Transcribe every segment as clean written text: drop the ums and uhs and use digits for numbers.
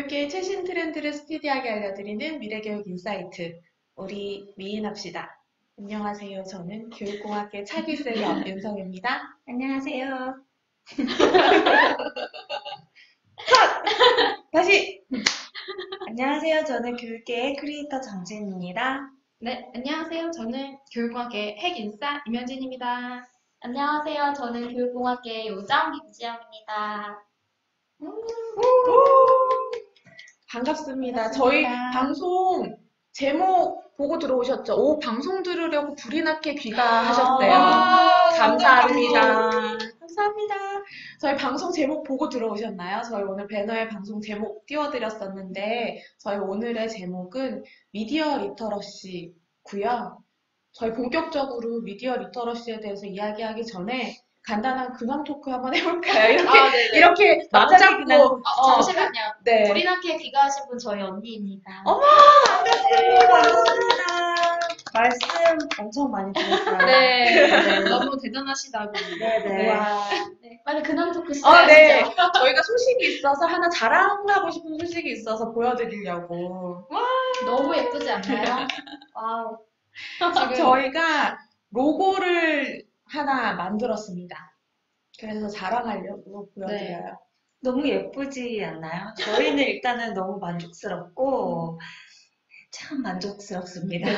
교육계의 최신 트렌드를 스피디하게 알려드리는 미래교육 인사이트. 우리 미인합시다. 안녕하세요. 저는 교육공학계 차기세 염윤성입니다. 안녕하세요. 다시! 안녕하세요. 저는 교육계의 크리에이터 정진입니다. 네, 안녕하세요. 저는 교육공학계 핵인싸 임현진입니다. 안녕하세요. 저는 교육공학계 요정 김지영입니다. 반갑습니다. 저희 방송 제목 보고 들어오셨죠? 오, 방송 들으려고 불이 나게 귀가하셨대요. 감사합니다. 감사합니다. 저희 방송 제목 보고 들어오셨나요? 저희 오늘 배너에 방송 제목 띄워드렸었는데 저희 오늘의 제목은 미디어 리터러시고요. 저희 본격적으로 미디어 리터러시에 대해서 이야기하기 전에 간단한 근황 토크 한번 해볼까요? 이렇게 막 갑자기 잡고 잠시만요. 네. 불이나게 귀가하신 분 저희 언니입니다. 반갑습니다. 말씀 엄청 많이 들었어요. 네, 너무 대단하시다고. 네네. 네, 빨리 근황 토크 네. 시작하시죠. 저희가 소식이 있어서 하나 자랑하고 싶은 소식이 있어서 보여드리려고. 너무 예쁘지 않나요? 와우. 저희가 로고를 하나 만들었습니다. 그래서 자랑하려고 보여드려요. 너무 예쁘지 않나요? 저희는 일단은 너무 만족스럽고 참 만족스럽습니다.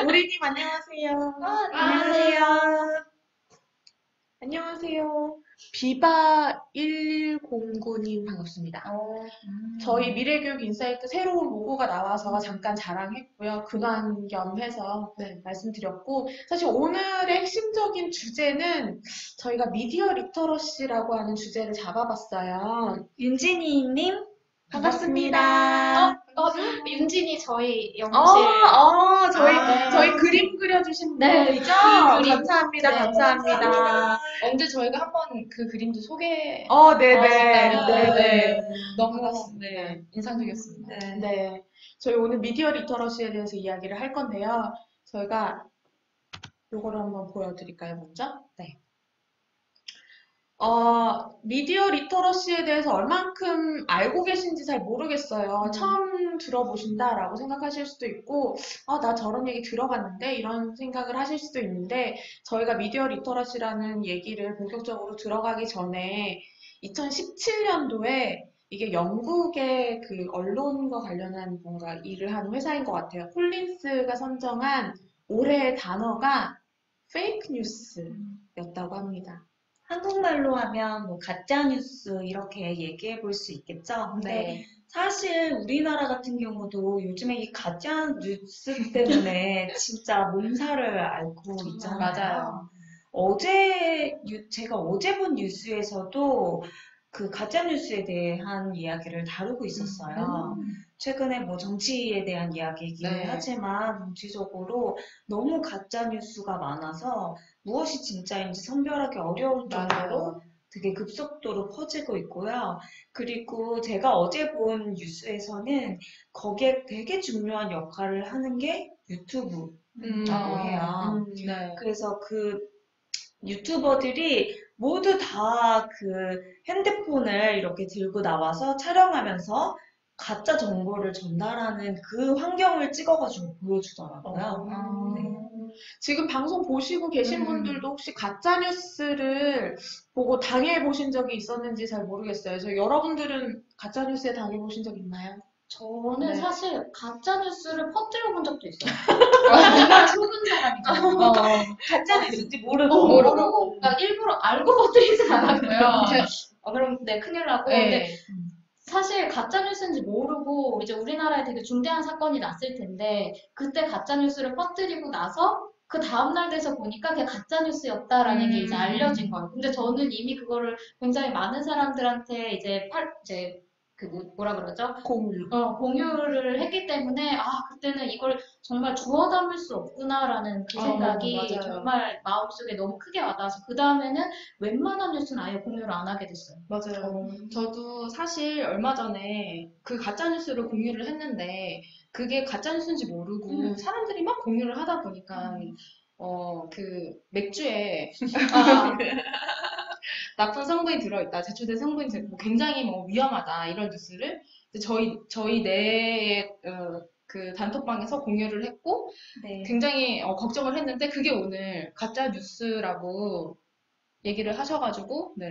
우리님 안녕하세요. 안녕하세요. 안녕하세요. 비바1109님 반갑습니다. 저희 미래교육 인사이트 새로운 로고가 나와서 잠깐 자랑했고요. 근황 겸해서 말씀드렸고, 사실 오늘의 핵심적인 주제는 저희가 미디어 리터러시라고 하는 주제를 잡아봤어요. 윤진이님 반갑습니다. 윤진이 저희 연구실. 저희 그림 그려주신 네, 분이죠? 이 그림. 감사합니다. 네, 감사합니다. 언제 저희가 한번 그 그림도 네네. 네. 너무 반갑습니다. 인상적이었습니다. 네. 저희 오늘 미디어 리터러시에 대해서 이야기를 할 건데요. 저희가 요거를 한번 보여드릴까요, 먼저? 네. 미디어 리터러시에 대해서 얼만큼 알고 계신지 잘 모르겠어요. 처음 들어보신다라고 생각하실 수도 있고, 나 저런 얘기 들어봤는데? 이런 생각을 하실 수도 있는데, 저희가 미디어 리터러시라는 얘기를 본격적으로 들어가기 전에 2017년도에 이게 영국의 그 언론과 관련한 뭔가 일을 하는 회사인 것 같아요. 콜린스가 선정한 올해의 단어가 페이크 뉴스였다고 합니다. 한국말로 하면 뭐 가짜뉴스 이렇게 얘기해 볼 수 있겠죠? 근데 사실 우리나라 같은 경우도 요즘에 이 가짜뉴스 때문에 진짜 몸살을 앓고 있잖아요. 맞아요. 제가 어제 본 뉴스에서도 그 가짜뉴스에 대한 이야기를 다루고 있었어요. 최근에 뭐 정치에 대한 이야기이긴 네. 하지만 정치적으로 너무 가짜뉴스가 많아서 무엇이 진짜인지 선별하기 어려울 정도로 되게 급속도로 퍼지고 있고요. 그리고 제가 어제 본 뉴스에서는 거기에 되게 중요한 역할을 하는 게 유튜브라고 해요. 네. 그래서 그 유튜버들이 모두 다 그 핸드폰을 이렇게 들고 나와서 촬영하면서 가짜 정보를 전달하는 그 환경을 찍어가지고 보여주더라고요. 네. 지금 방송 보시고 계신 분들도 혹시 가짜뉴스를 보고 당해보신 적이 있었는지 잘 모르겠어요. 여러분들은 가짜뉴스에 당해보신 적 있나요? 저는 사실 가짜뉴스를 퍼뜨려 본 적도 있어요. 정말 속은 사람이죠. 가짜뉴스인지 모르고. 그러니까 일부러 알고 퍼뜨리진 않았고요. 그럼 큰일 나고. 근데 사실 가짜뉴스인지 모르고 이제 우리나라에 되게 중대한 사건이 났을 텐데 그때 가짜뉴스를 퍼뜨리고 나서 그 다음날 돼서 보니까 그게 가짜뉴스였다라는 게 이제 알려진 거예요. 근데 저는 이미 그거를 굉장히 많은 사람들한테 이제 뭐라 그러죠? 공유를 했기 때문에 그때는 이걸 정말 주워 담을 수 없구나라는 그 생각이 맞아요. 정말 마음속에 너무 크게 와닿아서 그 다음에는 웬만한 뉴스는 아예 공유를 안 하게 됐어요. 맞아요. 저도 사실 얼마 전에 그 가짜뉴스를 공유를 했는데 그게 가짜뉴스인지 모르고 사람들이 막 공유를 하다 보니까 그 맥주에 나쁜 성분이 들어있다, 제초된 성분이 굉장히 뭐 위험하다 이런 뉴스를 저희 내의 그 단톡방에서 공유를 했고 네. 굉장히 걱정을 했는데 그게 오늘 가짜 뉴스라고 얘기를 하셔가지고 네.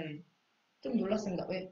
좀 놀랐습니다. 왜?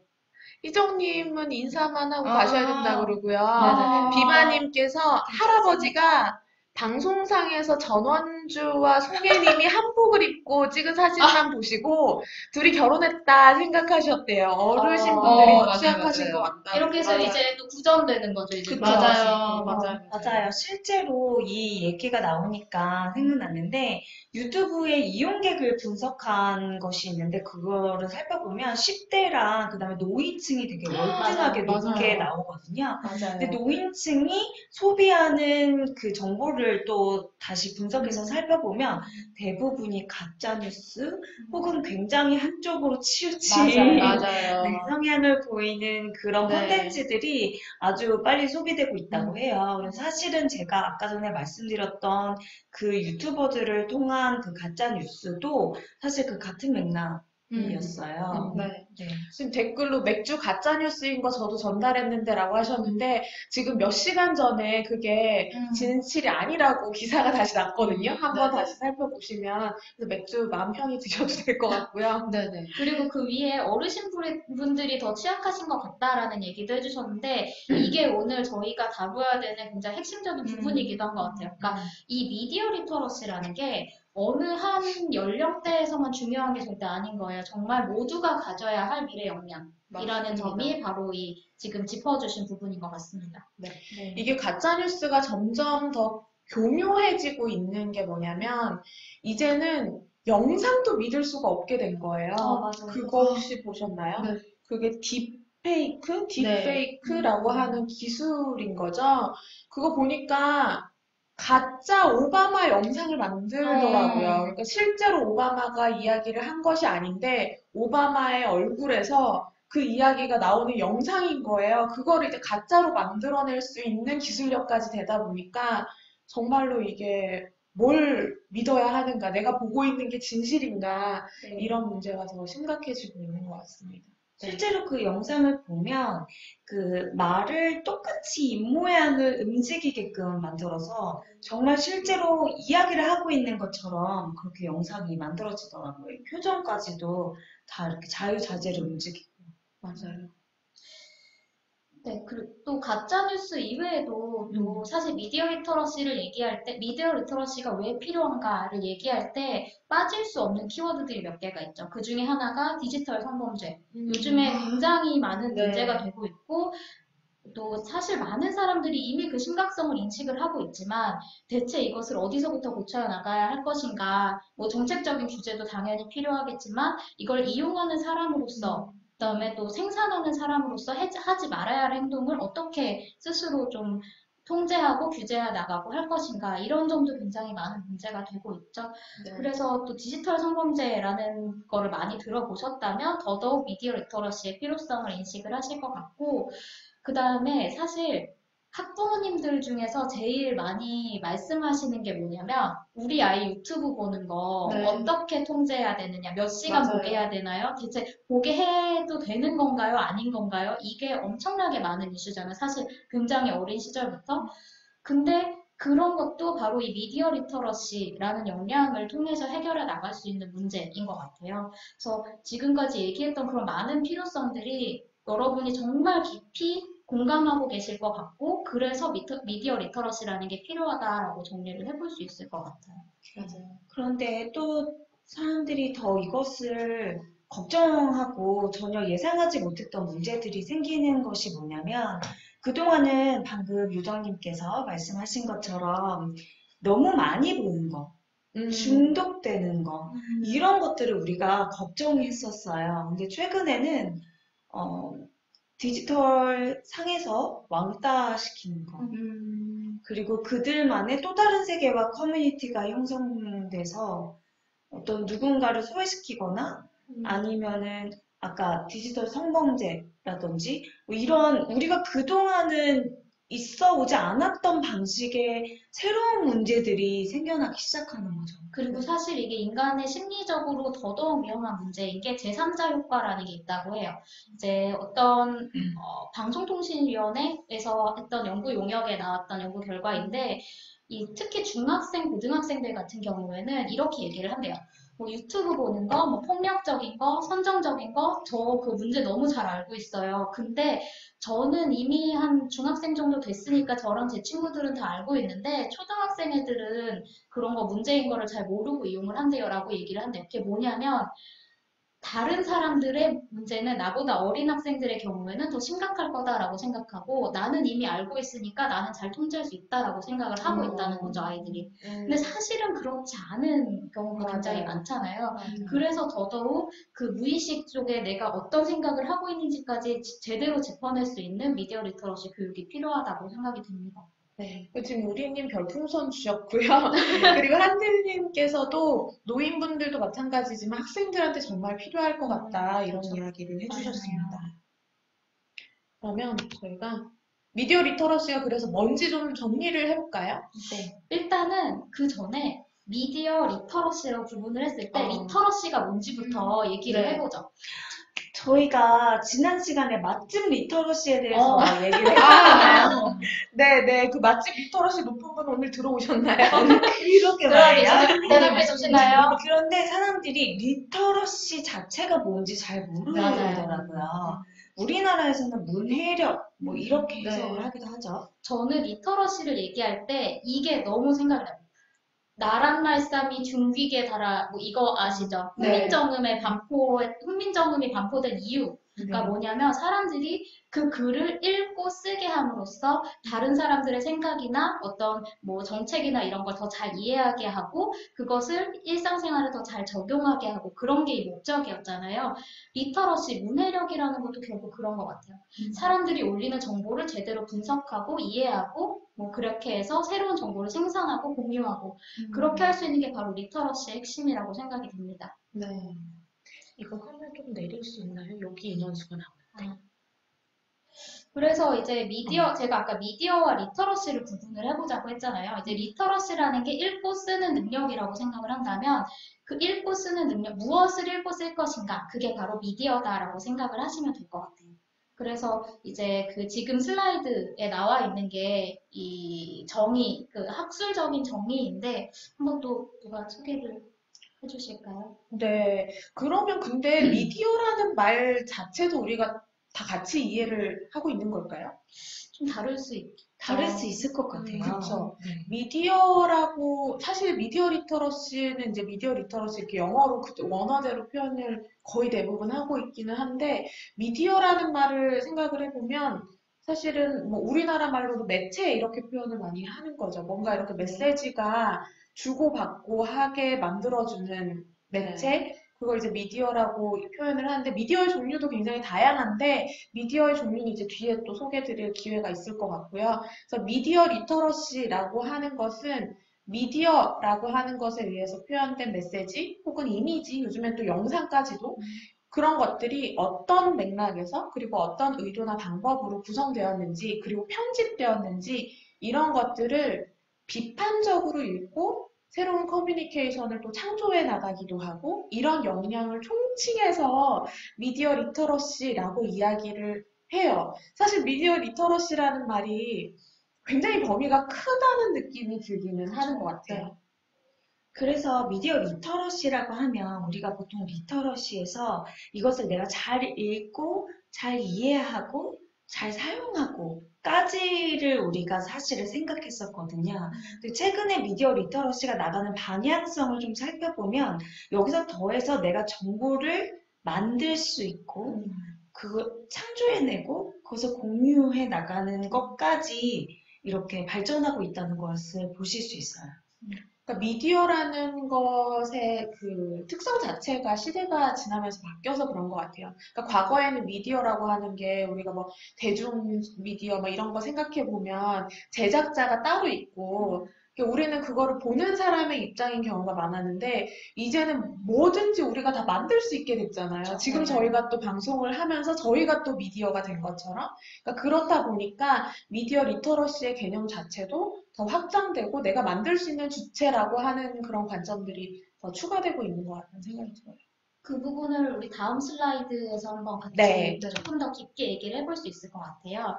희정님은 인사만 하고 아, 가셔야 된다 그러고요. 네네. 비바님께서 할아버지가 방송상에서 전원주와 송혜님이 한복을 입고 찍은 사진만 보시고 둘이 결혼했다 생각하셨대요. 어르신분들이 더 맞아요, 취약하신 맞아요. 것 같다. 이렇게 해서 이제 또 구전되는 거죠. 이제 그쵸. 맞아요. 맞아요. 실제로 이 얘기가 나오니까 생각났는데 유튜브에 이용객을 분석한 것이 있는데 그거를 살펴보면 10대랑 그다음에 노인층이 되게 월등하게 맞아요. 높게 맞아요. 나오거든요. 맞아요. 근데 노인층이 소비하는 그 정보를 또 다시 분석해서 살펴보면 대부분이 가짜뉴스 혹은 굉장히 한쪽으로 치우친 맞아요. 네, 성향을 보이는 그런 네. 콘텐츠들이 아주 빨리 소비되고 있다고 해요. 그래서 사실은 제가 아까 전에 말씀드렸던 그 유튜버들을 통한 그 가짜 뉴스도 사실 그 같은 맥락이었어요. 네. 네. 지금 댓글로 맥주 가짜뉴스인 거 저도 전달했는데 라고 하셨는데 지금 몇 시간 전에 그게 진실이 아니라고 기사가 다시 났거든요. 한번 다시 살펴보시면 그래서 맥주 마음 편히 드셔도 될 것 같고요. 네네. 그리고 그 위에 어르신분들이 더 취약하신 것 같다라는 얘기도 해주셨는데 이게 오늘 저희가 다뤄야 되는 굉장히 핵심적인 부분이기도 한 것 같아요. 그러니까 이 미디어 리터러시라는 게 어느 한 연령대에서만 중요한 게 절대 아닌 거예요. 정말 모두가 가져야 할 미래 역량이라는 점이 바로 이 지금 짚어주신 부분인 것 같습니다. 네. 이게 가짜뉴스가 점점 더 교묘해지고 있는 게 뭐냐면 이제는 영상도 믿을 수가 없게 된 거예요. 맞아요. 그거 혹시 보셨나요? 네. 그게 딥페이크라고 하는 기술인 거죠. 그거 보니까 가짜 오바마 영상을 만들더라고요. 그러니까 실제로 오바마가 이야기를 한 것이 아닌데 오바마의 얼굴에서 그 이야기가 나오는 영상인 거예요. 그거를 이제 가짜로 만들어낼 수 있는 기술력까지 되다 보니까 정말로 이게 뭘 믿어야 하는가, 내가 보고 있는 게 진실인가, 이런 문제가 더 심각해지고 있는 것 같습니다. 실제로 그 영상을 보면 그 말을 똑같이 입모양을 움직이게끔 만들어서 정말 실제로 이야기를 하고 있는 것처럼 그렇게 영상이 만들어지더라고요. 표정까지도 다 이렇게 자유자재로 움직이고. 맞아요. 네, 그리고 또 가짜뉴스 이외에도 또 사실 미디어 리터러시를 얘기할 때, 미디어 리터러시가 왜 필요한가를 얘기할 때 빠질 수 없는 키워드들이 몇 개가 있죠. 그 중에 하나가 디지털 성범죄. 요즘에 굉장히 많은 문제가 되고 있고, 또 사실 많은 사람들이 이미 그 심각성을 인식을 하고 있지만 대체 이것을 어디서부터 고쳐 나가야 할 것인가, 뭐 정책적인 규제도 당연히 필요하겠지만 이걸 이용하는 사람으로서 그다음에 또 생산하는 사람으로서 하지 말아야 할 행동을 어떻게 스스로 좀 통제하고 규제해 나가고 할 것인가 이런 점도 굉장히 많은 문제가 되고 있죠. 그래서 또 디지털 성범죄라는 거를 많이 들어보셨다면 더더욱 미디어 리터러시의 필요성을 인식을 하실 것 같고 그 다음에 사실 학부모님들 중에서 제일 많이 말씀하시는 게 뭐냐면 우리 아이 유튜브 보는 거 네. 어떻게 통제해야 되느냐, 몇 시간 맞아요. 보게 해야 되나요? 대체 보게 해도 되는 건가요? 아닌 건가요? 이게 엄청나게 많은 이슈잖아요. 사실 굉장히 어린 시절부터. 근데 그런 것도 바로 이 미디어 리터러시라는 역량을 통해서 해결해 나갈 수 있는 문제인 것 같아요. 그래서 지금까지 얘기했던 그런 많은 필요성들이 여러분이 정말 깊이 공감하고 계실 것 같고 그래서 미디어 리터러시라는 게 필요하다라고 정리를 해볼 수 있을 것 같아요. 맞아요. 그런데 또 사람들이 더 이것을 걱정하고 전혀 예상하지 못했던 문제들이 생기는 것이 뭐냐면 그동안은 방금 요정님께서 말씀하신 것처럼 너무 많이 보는 거, 중독되는 거, 이런 것들을 우리가 걱정했었어요. 근데 최근에는 디지털 상에서 왕따시키는 거, 그리고 그들만의 또 다른 세계와 커뮤니티가 형성돼서 어떤 누군가를 소외시키거나 아니면은 아까 디지털 성범죄라든지 뭐 이런 우리가 그동안은 있어 오지 않았던 방식의 새로운 문제들이 생겨나기 시작하는 거죠. 그리고 사실 이게 인간의 심리적으로 더더욱 위험한 문제인 게 제3자 효과라는 게 있다고 해요. 이제 어떤 방송통신위원회에서 했던 연구 용역에 나왔던 연구 결과인데 특히 중학생, 고등학생들 같은 경우에는 이렇게 얘기를 한대요. 뭐 유튜브 보는 거, 뭐 폭력적인 거, 선정적인 거, 저 그 문제 너무 잘 알고 있어요. 근데 저는 이미 한 중학생 정도 됐으니까 저랑 제 친구들은 다 알고 있는데 초등학생 애들은 그런 거 문제인 거를 잘 모르고 이용을 한대요라고 얘기를 한대요. 그게 뭐냐면 다른 사람들의 문제는 나보다 어린 학생들의 경우에는 더 심각할 거다라고 생각하고 나는 이미 알고 있으니까 나는 잘 통제할 수 있다라고 생각을 하고 있다는 거죠, 아이들이. 근데 사실은 그렇지 않은 경우가 굉장히 맞아요. 많잖아요. 맞아요. 그래서 더더욱 그 무의식 쪽에 내가 어떤 생각을 하고 있는지까지 제대로 짚어낼 수 있는 미디어 리터러시 교육이 필요하다고 생각이 듭니다. 네. 지금 우리님 별풍선 주셨고요. 그리고 한들님께서도 노인분들도 마찬가지지만 학생들한테 정말 필요할 것 같다 이런 이야기를 해주셨습니다. 그러면 저희가 미디어 리터러시가 그래서 뭔지 좀 정리를 해볼까요? 네. 일단은 그 전에 미디어 리터러시라고 구분을 했을 때 리터러시가 뭔지부터 얘기를 네. 해보죠. 저희가 지난 시간에 맛집 리터러시에 대해서 얘기를 했잖아요. 네네. 그 맛집 리터러시 높은 분 오늘 들어오셨나요? 그렇게 말이야. 대답해주시나요? 그런데 사람들이 리터러시 자체가 뭔지 잘 모르더라고요. 우리나라에서는 문해력 뭐 이렇게 해석을 하기도 하죠. 저는 리터러시를 얘기할 때 이게 너무 생각이 나요. 나란 말싸미 중귀에 달아 뭐 이거 아시죠? 네. 훈민정음이 반포된 이유가 뭐냐면 사람들이 그 글을 읽고 쓰게 함으로써 다른 사람들의 생각이나 어떤 뭐 정책이나 이런 걸 더 잘 이해하게 하고 그것을 일상생활에 더 잘 적용하게 하고 그런 게 이 목적이었잖아요. 리터러시, 문해력이라는 것도 결국 그런 것 같아요. 사람들이 올리는 정보를 제대로 분석하고 이해하고 뭐 그렇게 해서 새로운 정보를 생산하고 공유하고 그렇게 할 수 있는 게 바로 리터러시의 핵심이라고 생각이 듭니다. 네. 이거 화면 좀 내릴 수 있나요? 여기 인원수가 나오는데. 그래서 이제 제가 아까 미디어와 리터러시를 구분을 해보자고 했잖아요. 이제 리터러시라는 게 읽고 쓰는 능력이라고 생각을 한다면 그 읽고 쓰는 능력, 무엇을 읽고 쓸 것인가, 그게 바로 미디어다라고 생각을 하시면 될 것 같아요. 그래서 이제 그 지금 슬라이드에 나와 있는 게 이 정의, 그 학술적인 정의인데 한번 또 누가 소개를 해주실까요? 네. 그러면 근데 미디어라는 말 자체도 우리가 다 같이 이해를 하고 있는 걸까요? 좀 다를 수 있을 것 같아요. 그렇죠. 미디어라고 사실 미디어 리터러시는 이제 미디어 리터러시 이렇게 영어로 원어대로 표현을 거의 대부분 하고 있기는 한데 미디어라는 말을 생각을 해보면 사실은 뭐 우리나라 말로도 매체 이렇게 표현을 많이 하는 거죠. 뭔가 이렇게 메시지가 주고받고 하게 만들어주는 매체 그걸 이제 미디어라고 표현을 하는데 미디어의 종류도 굉장히 다양한데 미디어의 종류는 이제 뒤에 또 소개드릴 기회가 있을 것 같고요. 그래서 미디어 리터러시라고 하는 것은 미디어라고 하는 것에 의해서 표현된 메시지 혹은 이미지, 요즘엔 또 영상까지도 그런 것들이 어떤 맥락에서 그리고 어떤 의도나 방법으로 구성되었는지 그리고 편집되었는지 이런 것들을 비판적으로 읽고 새로운 커뮤니케이션을 또 창조해 나가기도 하고 이런 역량을 총칭해서 미디어 리터러시라고 이야기를 해요. 사실 미디어 리터러시라는 말이 굉장히 범위가 크다는 느낌이 들기는 하는 것 같아요. 그래서 미디어 리터러시라고 하면 우리가 보통 리터러시에서 이것을 내가 잘 읽고 잘 이해하고 잘 사용하고 까지를 우리가 사실을 생각했었거든요. 근데 최근에 미디어 리터러시가 나가는 방향성을 좀 살펴보면 여기서 더해서 내가 정보를 만들 수 있고 그걸 창조해내고 그것을 공유해 나가는 것까지 이렇게 발전하고 있다는 것을 보실 수 있어요. 그러니까 미디어라는 것의 그 특성 자체가 시대가 지나면서 바뀌어서 그런 것 같아요. 그러니까 과거에는 미디어라고 하는 게 우리가 뭐 대중 미디어 뭐 이런 거 생각해 보면 제작자가 따로 있고 그러니까 우리는 그거를 보는 사람의 입장인 경우가 많았는데 이제는 뭐든지 우리가 다 만들 수 있게 됐잖아요. 지금 저희가 또 방송을 하면서 저희가 또 미디어가 된 것처럼. 그러니까 그렇다 보니까 미디어 리터러시의 개념 자체도 더 확장되고 내가 만들 수 있는 주체라고 하는 그런 관점들이 더 추가되고 있는 것 같다는 생각이 들어요. 그 부분을 우리 다음 슬라이드에서 한번 같이 네. 조금 더 깊게 얘기를 해볼 수 있을 것 같아요.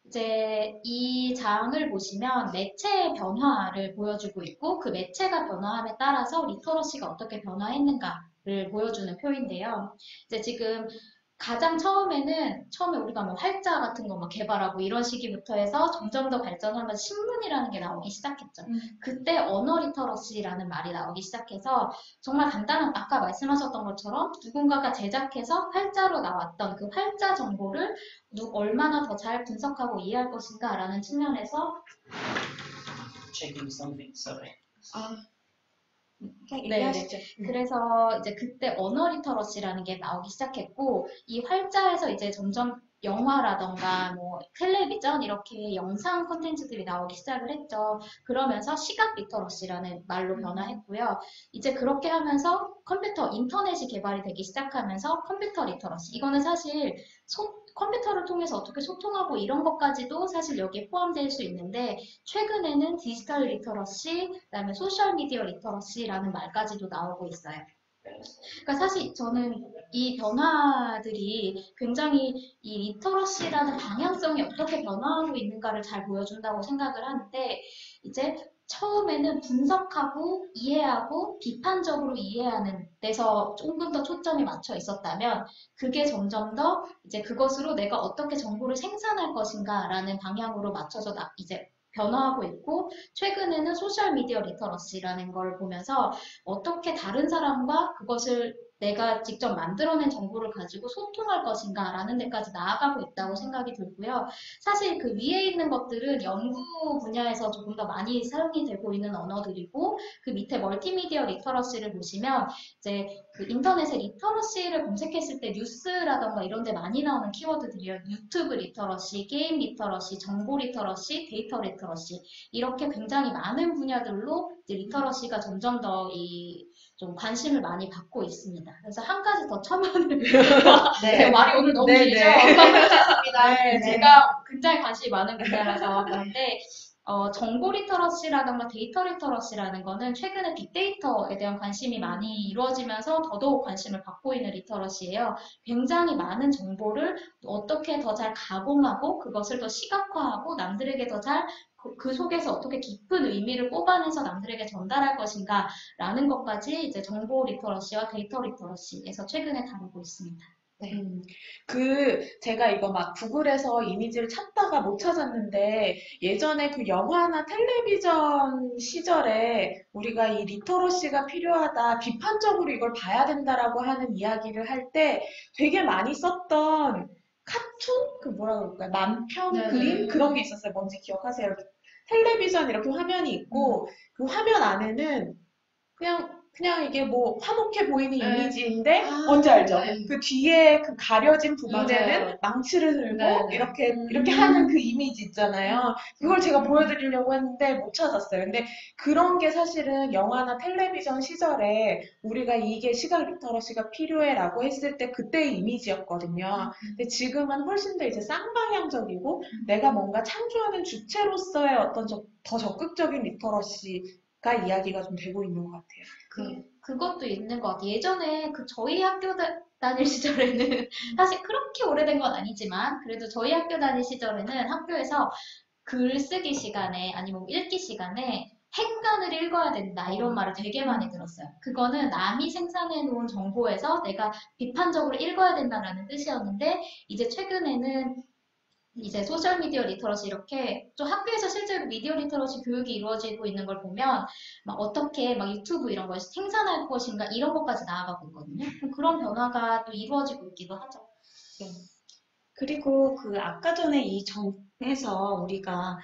이제 이 장을 보시면 매체의 변화를 보여주고 있고 그 매체가 변화함에 따라서 리터러시가 어떻게 변화했는가를 보여주는 표인데요. 이제 지금 가장 처음에 우리가 뭐 활자 같은 거 막 개발하고 이런 시기부터 해서 점점 더 발전하면서 신문이라는 게 나오기 시작했죠. 그때 언어 리터러시라는 말이 나오기 시작해서 정말 간단한 아까 말씀하셨던 것처럼 누군가가 제작해서 활자로 나왔던 그 활자 정보를 얼마나 더 잘 분석하고 이해할 것인가라는 측면에서 checking something. Sorry. 그냥 네, 얘기하시죠. 그래서 이제 그때 언어 리터러시라는 게 나오기 시작했고 이 활자에서 이제 점점 영화라던가 뭐 텔레비전 이렇게 영상 콘텐츠들이 나오기 시작을 했죠. 그러면서 시각 리터러시라는 말로 변화했고요. 이제 그렇게 하면서 인터넷이 개발이 되기 시작하면서 컴퓨터 리터러시. 이거는 사실 컴퓨터를 통해서 어떻게 소통하고 이런 것까지도 사실 여기에 포함될 수 있는데 최근에는 디지털 리터러시, 그다음에 소셜 미디어 리터러시라는 말까지도 나오고 있어요. 그러니까 사실 저는 이 변화들이 굉장히 이 리터러시라는 방향성이 어떻게 변화하고 있는가를 잘 보여준다고 생각을 하는데 이제 처음에는 분석하고 이해하고 비판적으로 이해하는 데서 조금 더 초점이 맞춰 있었다면 그게 점점 더 이제 그것으로 내가 어떻게 정보를 생산할 것인가라는 방향으로 맞춰서 이제 변화하고 있고 최근에는 소셜미디어 리터러시라는 걸 보면서 어떻게 다른 사람과 그것을 내가 직접 만들어낸 정보를 가지고 소통할 것인가라는 데까지 나아가고 있다고 생각이 들고요. 사실 그 위에 있는 것들은 연구 분야에서 조금 더 많이 사용이 되고 있는 언어들이고 그 밑에 멀티미디어 리터러시를 보시면 이제 그 인터넷에 리터러시를 검색했을 때 뉴스라던가 이런 데 많이 나오는 키워드들이요. 유튜브 리터러시, 게임 리터러시, 정보 리터러시, 데이터 리터러시 이렇게 굉장히 많은 분야들로 이제 리터러시가 점점 더 좀 관심을 많이 받고 있습니다. 그래서 한 가지 더 첨언을 네. 말이 오늘 너무 네, 길죠? 네. 깜빡했습니다. 네, 네. 제가 굉장히 관심이 많은 분야라서 그런데 정보 리터러시라던가 데이터 리터러시라는 거는 최근에 빅데이터에 대한 관심이 많이 이루어지면서 더더욱 관심을 받고 있는 리터러시예요. 굉장히 많은 정보를 어떻게 더 잘 가공하고 그것을 더 시각화하고 남들에게 더 잘 그 속에서 어떻게 깊은 의미를 뽑아내서 남들에게 전달할 것인가 라는 것까지 이제 정보 리터러시와 데이터 리터러시에서 최근에 다루고 있습니다. 네. 제가 이거 막 구글에서 이미지를 찾다가 못 찾았는데, 예전에 그 영화나 텔레비전 시절에 우리가 이 리터러시가 필요하다, 비판적으로 이걸 봐야 된다라고 하는 이야기를 할 때 되게 많이 썼던 카툰? 그 뭐라 그럴까요? 만편 네, 그림? 네. 그런 게 있었어요. 뭔지 기억하세요? 텔레비전 이렇게 화면이 있고, 그 화면 안에는 그냥 이게 뭐 화목해 보이는 네. 이미지인데 아, 뭔지 알죠? 네. 그 뒤에 그 가려진 부분에는 맞아요. 망치를 들고 네, 네. 이렇게 하는 그 이미지 있잖아요. 그걸 제가 보여드리려고 했는데 못 찾았어요. 근데 그런 게 사실은 영화나 텔레비전 시절에 우리가 이게 시각 리터러시가 필요해라고 했을 때 그때의 이미지였거든요. 근데 지금은 훨씬 더 이제 쌍방향적이고 내가 뭔가 창조하는 주체로서의 어떤 더 적극적인 리터러시가 이야기가 좀 되고 있는 것 같아요. 그것도 있는 것 같아요. 예전에 저희 학교 다닐 시절에는 사실 그렇게 오래된 건 아니지만 그래도 저희 학교 다닐 시절에는 학교에서 글쓰기 시간에 아니면 읽기 시간에 행간을 읽어야 된다 이런 말을 되게 많이 들었어요. 그거는 남이 생산해 놓은 정보에서 내가 비판적으로 읽어야 된다라는 뜻이었는데 이제 최근에는 이제 소셜미디어 리터러시 이렇게 좀 학교에서 실제로 미디어 리터러시 교육이 이루어지고 있는 걸 보면 막 어떻게 막 유튜브 이런 걸 생산할 것인가 이런 것까지 나아가고 있거든요. 그런 변화가 또 이루어지고 있기도 하죠. 그리고 그 아까 전에 이 정에서 우리가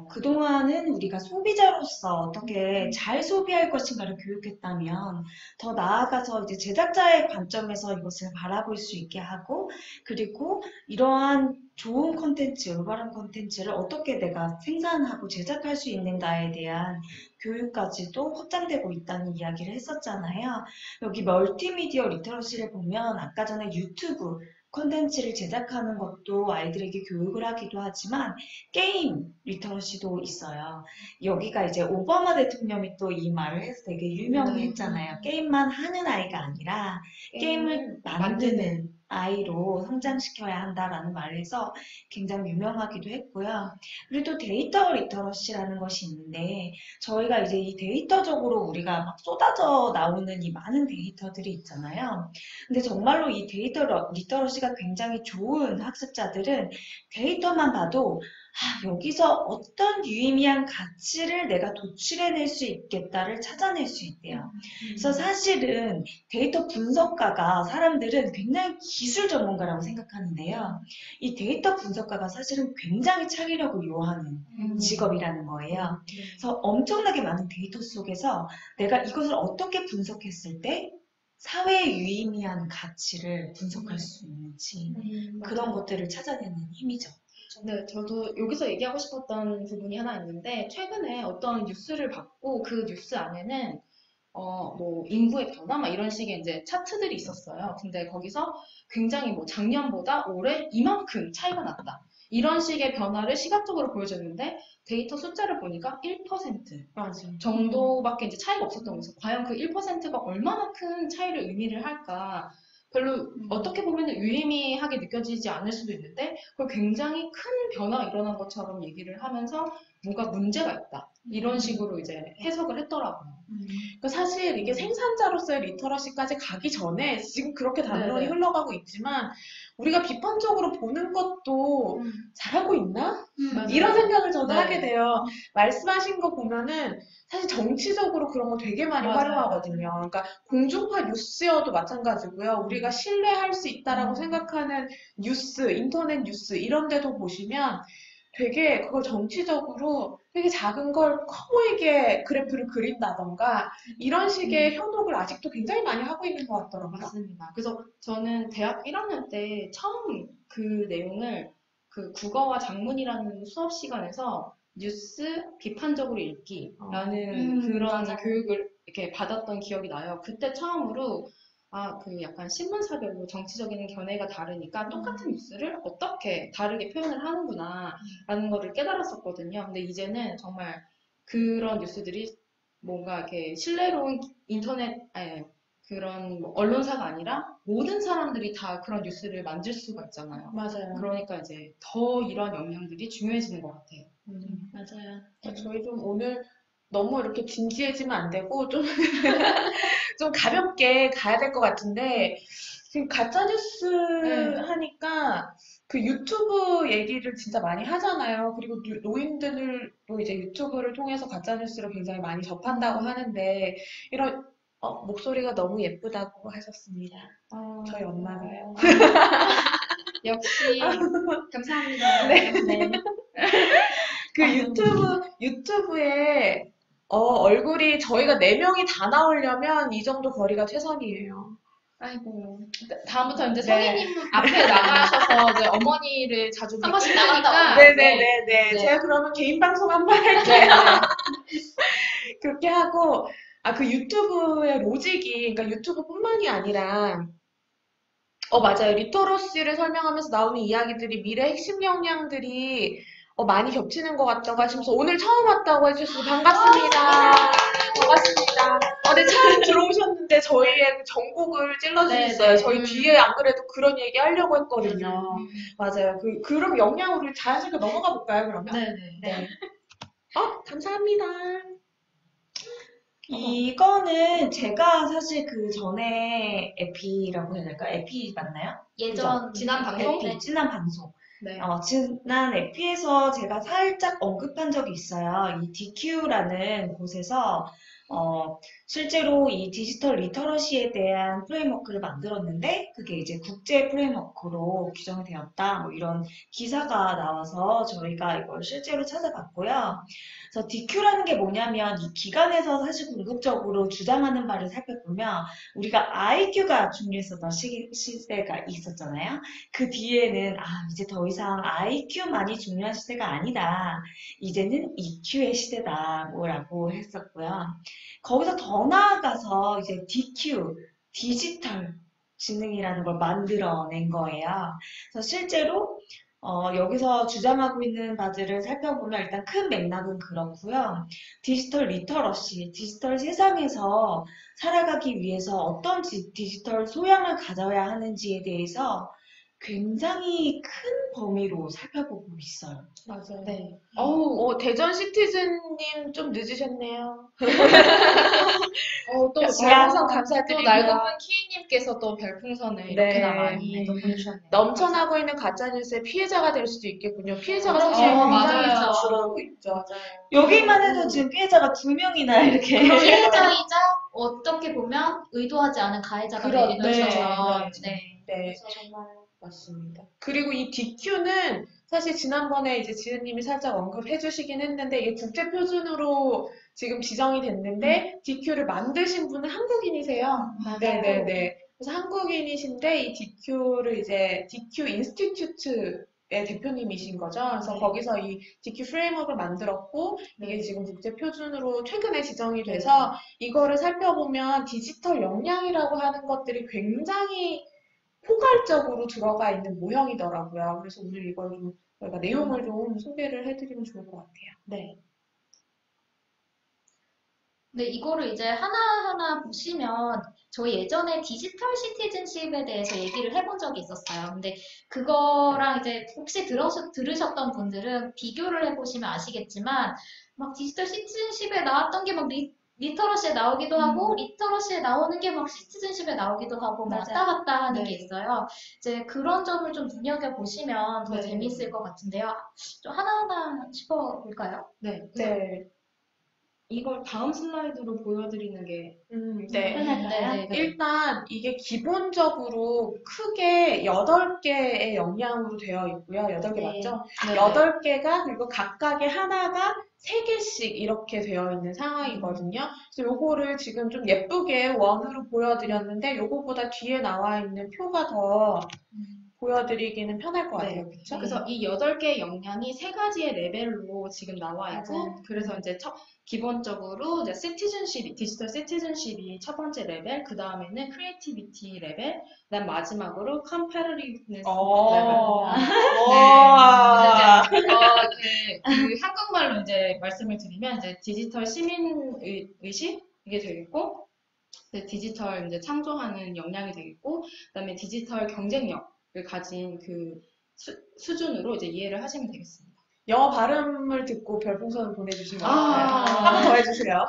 그동안은 우리가 소비자로서 어떻게 잘 소비할 것인가를 교육했다면 더 나아가서 이제 제작자의 관점에서 이것을 바라볼 수 있게 하고 그리고 이러한 좋은 콘텐츠, 올바른 콘텐츠를 어떻게 내가 생산하고 제작할 수 있는가에 대한 교육까지도 확장되고 있다는 이야기를 했었잖아요. 여기 멀티미디어 리터러시를 보면 아까 전에 유튜브 콘텐츠를 제작하는 것도 아이들에게 교육을 하기도 하지만 게임 리터러시도 있어요. 여기가 이제 오바마 대통령이 또 이 말을 해서 되게 유명했잖아요. 게임만 하는 아이가 아니라 게임을 만드는 아이로 성장시켜야 한다라는 말을 해서 굉장히 유명하기도 했고요. 그리고 또 데이터 리터러시라는 것이 있는데 저희가 이제 이 데이터적으로 우리가 막 쏟아져 나오는 이 많은 데이터들이 있잖아요. 근데 정말로 이 데이터 리터러시가 굉장히 좋은 학습자들은 데이터만 봐도 여기서 어떤 유의미한 가치를 내가 도출해낼 수 있겠다를 찾아낼 수 있대요. 그래서 사실은 데이터 분석가가 사람들은 굉장히 기술 전문가라고 생각하는데요. 이 데이터 분석가가 사실은 굉장히 창의력을 요하는 직업이라는 거예요. 그래서 엄청나게 많은 데이터 속에서 내가 이것을 어떻게 분석했을 때 사회에 유의미한 가치를 분석할 수 있는지 그런 것들을 찾아내는 힘이죠. 네, 저도 여기서 얘기하고 싶었던 부분이 하나 있는데, 최근에 어떤 뉴스를 봤고, 그 뉴스 안에는, 뭐, 인구의 변화, 막 이런 식의 이제 차트들이 있었어요. 근데 거기서 굉장히 뭐, 작년보다 올해 이만큼 차이가 났다. 이런 식의 변화를 시각적으로 보여줬는데, 데이터 숫자를 보니까 1% 정도밖에 이제 차이가 없었던 거죠. 과연 그 1%가 얼마나 큰 차이를 의미를 할까? 별로 어떻게 보면 유의미하게 느껴지지 않을 수도 있는데 그걸 굉장히 큰 변화가 일어난 것처럼 얘기를 하면서 뭔가 문제가 있다. 이런 식으로 이제 해석을 했더라고요. 그러니까 사실 이게 생산자로서의 리터러시까지 가기 전에 지금 그렇게 담론이 네네. 흘러가고 있지만 우리가 비판적으로 보는 것도 잘하고 있나? 맞아요. 이런 생각을 저도 네. 하게 돼요. 말씀하신 거 보면은 사실 정치적으로 그런 거 되게 많이 맞아요. 활용하거든요. 그러니까 공중파 뉴스여도 마찬가지고요. 우리가 신뢰할 수 있다라고 생각하는 뉴스, 인터넷 뉴스 이런 데도 보시면 되게 그걸 정치적으로 되게 작은 걸 커 보이게 그래프를 그린다던가 이런 식의 현혹을 아직도 굉장히 많이 하고 있는 것 같더라고요. 맞습니다. 그래서 저는 대학 1학년 때 처음 그 내용을 그 국어와 작문이라는 수업 시간에서 뉴스 비판적으로 읽기라는 그런 맞아요. 교육을 이렇게 받았던 기억이 나요. 그때 처음으로 그 약간 신문사별로 정치적인 견해가 다르니까 똑같은 뉴스를 어떻게 다르게 표현을 하는구나라는 거를 깨달았었거든요. 근데 이제는 정말 그런 뉴스들이 뭔가 이렇게 신뢰로운 인터넷, 그런 뭐 언론사가 아니라 모든 사람들이 다 그런 뉴스를 만들 수가 있잖아요. 맞아요. 그러니까 이제 더 이런 영향들이 중요해지는 것 같아요. 맞아요. 저희 좀 오늘 너무 이렇게 진지해지면 안 되고 좀, 좀 가볍게 가야 될 것 같은데 지금 가짜뉴스 하니까 그 유튜브 얘기를 진짜 많이 하잖아요. 그리고 노인들도 이제 유튜브를 통해서 가짜뉴스를 굉장히 많이 접한다고 하는데 이런 목소리가 너무 예쁘다고 하셨습니다. 저희 엄마가요. 역시 감사합니다. 네. 네. 그 유튜브에 얼굴이 저희가 4명이 다 나오려면 이 정도 거리가 최선이에요. 아이고, 다음부터 이제 네. 성희님 앞에 나가셔서 이제 어머니를 자주 한 번씩 뵙으니까 나간다고. 네네네네. 네. 제가 그러면 개인 방송 한번 할게요. 그렇게 하고, 그 유튜브의 로직이, 그러니까 유튜브뿐만이 아니라, 맞아요. 리터러시를 설명하면서 나오는 이야기들이 미래 핵심 역량들이 많이 겹치는 것 같다고 하시면서 오늘 처음 왔다고 해주셔서 반갑습니다. 반갑습니다. 네, 처음 들어오셨는데 저희의 전곡을 찔러주셨어요. 네, 네. 저희 뒤에 안 그래도 그런 얘기 하려고 했거든요. 맞아요. 그럼 역량으로 자연스럽게 넘어가 볼까요, 그러면? 네네. 네. 감사합니다. 이거는 제가 사실 그 전에 에피라고 해야 될까? 에피 맞나요? 예전 지난 방송? 에피, 지난 방송. 네. 지난 에피에서 제가 살짝 언급한 적이 있어요. 이 DQ라는 곳에서 실제로 이 디지털 리터러시에 대한 프레임워크를 만들었는데 그게 이제 국제 프레임워크로 규정이 되었다. 뭐 이런 기사가 나와서 저희가 이걸 실제로 찾아봤고요. 그래서 DQ라는 게 뭐냐면 이 기관에서 사실 궁극적으로 주장하는 바를 살펴보면 우리가 IQ가 중요했었던 시대가 있었잖아요. 그 뒤에는 이제 더 이상 IQ만이 중요한 시대가 아니다. 이제는 EQ의 시대다. 뭐라고 했었고요. 거기서 더 나아가서 이제 DQ, 디지털 지능이라는 걸 만들어낸 거예요. 그래서 실제로 여기서 주장하고 있는 바들을 살펴보면 일단 큰 맥락은 그렇고요. 디지털 리터러시, 디지털 세상에서 살아가기 위해서 어떤 디지털 소양을 가져야 하는지에 대해서 굉장히 큰 범위로 살펴보고 있어요. 맞아요. 네. 대전 시티즌님 좀 늦으셨네요. 또 별풍선 또 감사드리고요. 날고픈 키님께서 또 별풍선을 이렇게나 많이 네. 또 보내주셨네요. 넘쳐나고 있는 가짜뉴스의 피해자가 될 수도 있겠군요. 피해자가 그럼요. 사실 굉장히 맞아요. 줄어들고 있죠. 여기만 해도 지금 피해자가 2명이나 이렇게. 피해자이자 어떻게 보면 의도하지 않은 가해자가 되는 네. 거죠. 네. 그래서 정말 맞습니다. 그리고 이 DQ는 사실 지난번에 이제 지은님이 살짝 언급해 주시긴 했는데 이게 국제 표준으로 지금 지정이 됐는데 DQ를 만드신 분은 한국인이세요. 네네네. 그래서 한국인이신데 이 DQ를 이제 DQ 인스티튜트의 대표님이신 거죠. 그래서 거기서 이 DQ 프레임워크를 만들었고 이게 지금 국제 표준으로 최근에 지정이 돼서 이거를 살펴보면 디지털 역량이라고 하는 것들이 굉장히 포괄적으로 들어가 있는 모형이더라고요. 그래서 오늘 이걸 좀 저희가 내용을 좀 소개를 해드리면 좋을 것 같아요. 네. 근데 이거를 이제 하나하나 보시면 저희 예전에 디지털 시티즌십에 대해서 얘기를 해본 적이 있었어요. 근데 그거랑 이제 혹시 들으셨던 분들은 비교를 해보시면 아시겠지만 막 디지털 시티즌십에 나왔던 게 막 리터러시에 나오기도 하고 리터러시에 나오는 게 막 시티즌십에 나오기도 하고 막 왔다 갔다 하는 게 있어요. 이제 그런 점을 좀 눈여겨보시면 더 재미있을 것 같은데요. 좀 하나하나 짚어볼까요? 네. 네. 이걸 다음 슬라이드로 보여드리는 게 네. 네. 일단 이게 기본적으로 크게 8개의 역량으로 되어 있고요. 8개 맞죠? 8개가 그리고 각각의 하나가 3개씩 이렇게 되어 있는 상황이거든요. 그래서 요거를 지금 좀 예쁘게 원으로 보여드렸는데 요거보다 뒤에 나와 있는 표가 더 보여드리기는 편할 것 같아요. 그렇죠? 그래서 이 8개의 역량이 3가지의 레벨로 지금 나와 있고 그래서 이제 기본적으로 이제 디지털 시티즌십이 첫 번째 레벨, 그 다음에는 크리에이티비티 레벨, 그다음 마지막으로 컴패러티브니스 레벨. 그 한국말로 이제 말씀을 드리면 이제 디지털 시민 의식 이게 되겠고, 디지털 이제 창조하는 역량이 되겠고, 그다음에 디지털 경쟁력을 가진 그 수준으로 이제 이해를 하시면 되겠습니다. 영어 발음을 듣고 별풍선을 보내주신 것 같아요. 한 번 더 해주세요.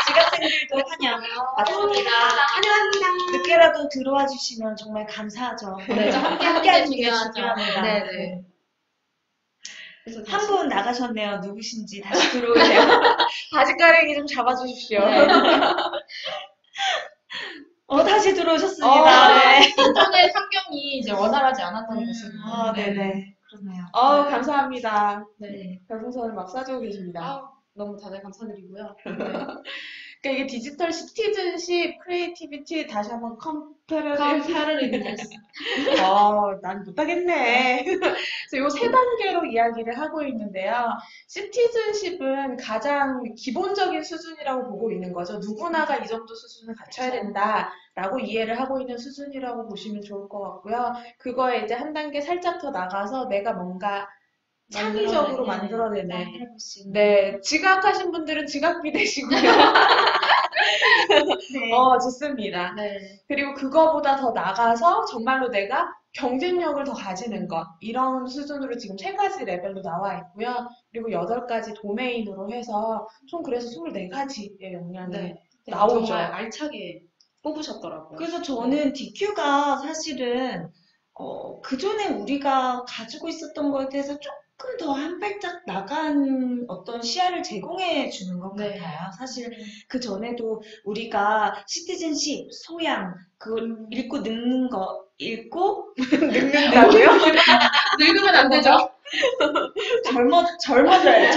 지각생들도 환영. 맞습니다. 환영합니다. 늦게라도 들어와 주시면 정말 감사하죠. 네, 함께하는 게 중요하죠. 네. 그래서 한 분 나가셨네요. 누구신지 다시 들어오세요. 바지가랑이 좀 잡아주십시오. 다시 들어오셨습니다. 네. 인터넷 환경이 이제 원활하지 않았던 것으로. 네네. 그러네요. 감사합니다. 네. 별풍선을 막 쏴주고 계십니다. 너무 다들 감사드리고요. 그러니까 이게 디지털 시티즌십, 크리에이티비티, 다시 한번 컴패러티브니스. 난 못하겠네. 그래서 요 3단계로 이야기를 하고 있는데요. 시티즌십은 가장 기본적인 수준이라고 보고 있는 거죠. 누구나가 이 정도 수준을 갖춰야 된다라고 이해를 하고 있는 수준이라고 보시면 좋을 것 같고요. 그거에 이제 한 단계 살짝 더 나가서 내가 뭔가 창의적으로 만들어내는. 네, 지각하신 분들은 지각비 되시고요. 좋습니다. 네. 그리고 그거보다 더 나가서 정말로 내가 경쟁력을 더 가지는 것, 이런 수준으로 지금 3가지 레벨로 나와 있고요. 그리고 8가지 도메인으로 해서 총 그래서 24가지의 역량이 나오죠. 정말 알차게 뽑으셨더라고요. 그래서 저는 DQ가 사실은 그전에 우리가 가지고 있었던 거에 대해서 조금 조금 더 한 발짝 나간 어떤 시야를 제공해 주는 것 네. 같아요. 사실 그 전에도 우리가 시티즌십, 소양, 그걸 읽고 늙는 거, 읽고 늙는다고요? 늙으면 안 되죠. 젊어져요.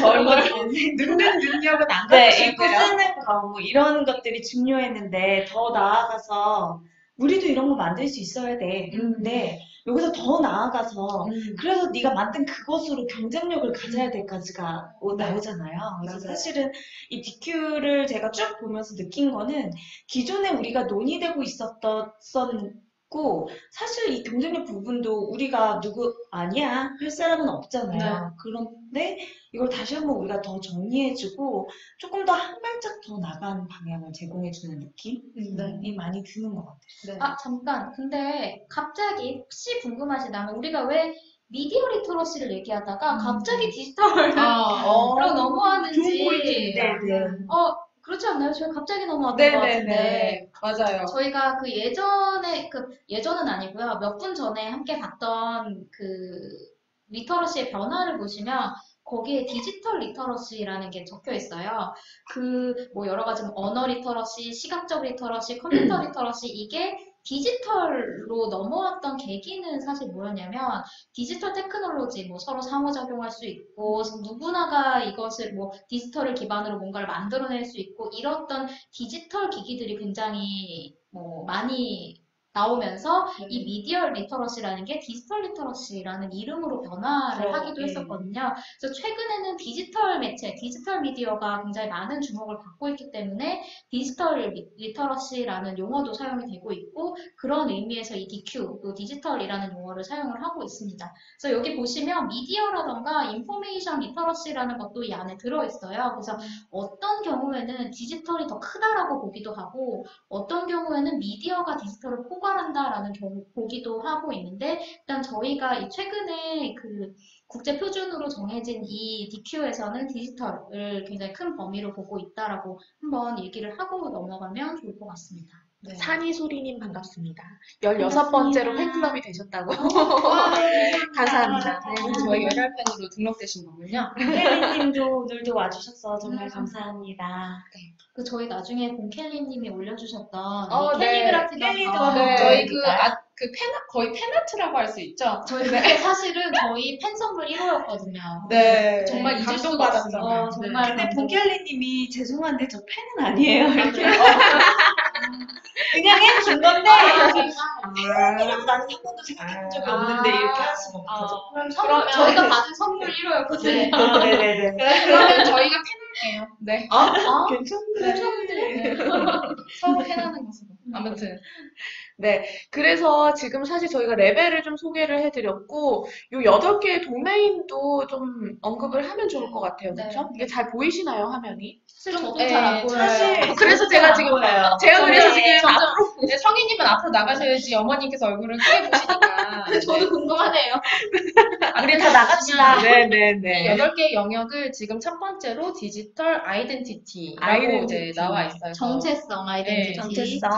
늙는 능력은 안 네, 갖고 읽고 있네요. 쓰는 거, 뭐 이런 것들이 중요했는데 더 나아가서 우리도 이런 거 만들 수 있어야 돼. 근데 여기서 더 나아가서 그래서 네가 만든 그것으로 경쟁력을 가져야 될까지가 나오잖아요. 그래서 맞아요. 사실은 이 DQ를 제가 쭉 보면서 느낀 거는 기존에 우리가 논의되고 있었고 사실 이 경쟁력 부분도 우리가 누구 아니야 할 사람은 없잖아요. 그런데 이걸 다시 한번 우리가 더 정리해주고 조금 더 한 발짝 더 나간 방향을 제공해주는 느낌이 많이 드는 것 같아요. 아, 잠깐. 근데 갑자기 혹시 궁금하시다면 우리가 왜 미디어 리터러시를 얘기하다가 갑자기 디지털로 넘어왔는지. 좋은 포인트입니다. 네. 그렇지 않나요? 저희 갑자기 넘어왔던 것 같은데. 네네네. 맞아요. 저희가 예전은 아니고요. 몇 분 전에 함께 봤던 리터러시의 변화를 보시면 거기에 디지털 리터러시라는 게 적혀 있어요. 여러 가지 언어 리터러시, 시각적 리터러시, 컴퓨터 리터러시, 이게 디지털로 넘어왔던 계기는 사실 뭐였냐면 디지털 테크놀로지 서로 상호작용할 수 있고 누구나가 이것을 디지털을 기반으로 뭔가를 만들어낼 수 있고 이랬던 디지털 기기들이 굉장히 많이 나오면서 이 미디어 리터러시라는 게 디지털 리터러시라는 이름으로 변화를 하기도 했었거든요. 그래서 최근에는 디지털 매체, 디지털 미디어가 굉장히 많은 주목을 받고 있기 때문에 디지털 리터러시라는 용어도 사용이 되고 있고 그런 의미에서 이 DQ, 또 디지털이라는 용어를 사용을 하고 있습니다. 그래서 여기 보시면 미디어라던가 인포메이션 리터러시라는 것도 이 안에 들어있어요. 그래서 어떤 경우에는 디지털이 더 크다라고 보기도 하고 어떤 경우에는 미디어가 디지털을 포괄한다라는 경우 보기도 하고 있는데 일단 저희가 최근에 국제 표준으로 정해진 이 DQ에서는 디지털을 굉장히 큰 범위로 보고 있다라고 한번 얘기를 하고 넘어가면 좋을 것 같습니다. 네. 산이소리님 반갑습니다. 16번째로 팬클럽이 되셨다고. 감사합니다. 네, 저희 열혈팬으로 등록되신 거군요. 켈리님도 오늘도 와주셔서 정말 감사합니다. 저희 나중에 공켈리님이 올려주셨던 네. 캘리그라피 캘리도 저희 거의 팬아트라고 할 수 있죠. 저희 그게 사실은 저희 팬 선물 1호였거든요. 네. 정말 잊을 수가 없어요. 정말 근데 본켈리님이 죄송한데 저 팬은 아니에요. 이렇게 그냥 해준 건데 팬이라고 나는 한 번도 생각해본 적이 없는데 이렇게 할 수는 없죠. 그럼 저희가 받은 선물 1호였거든요. 네네네. 그러면 저희가 팬할게요. 네. 괜찮네. 서로 팬하는 것으로. 아무튼. 네. 그래서 지금 사실 저희가 레벨을 좀 소개를 해드렸고, 요 8개의 도메인도 좀 언급을 하면 좋을 것 같아요. 그렇죠? 이게 잘 보이시나요, 화면이? 사실 저도 잘 안 보여요. 사실 그래서 제가 지금 제가 그래서 지금 네, 성희님은 앞으로 나가셔야지 어머님께서 얼굴을 크게 보시니까. 저도 궁금하네요. 우리 다 나갑시다. 네네네. 8개의 영역을 지금 첫 번째로 디지털 아이덴티티라고 이제 나와 있어요. 정체성, 아이덴티티. 정체성.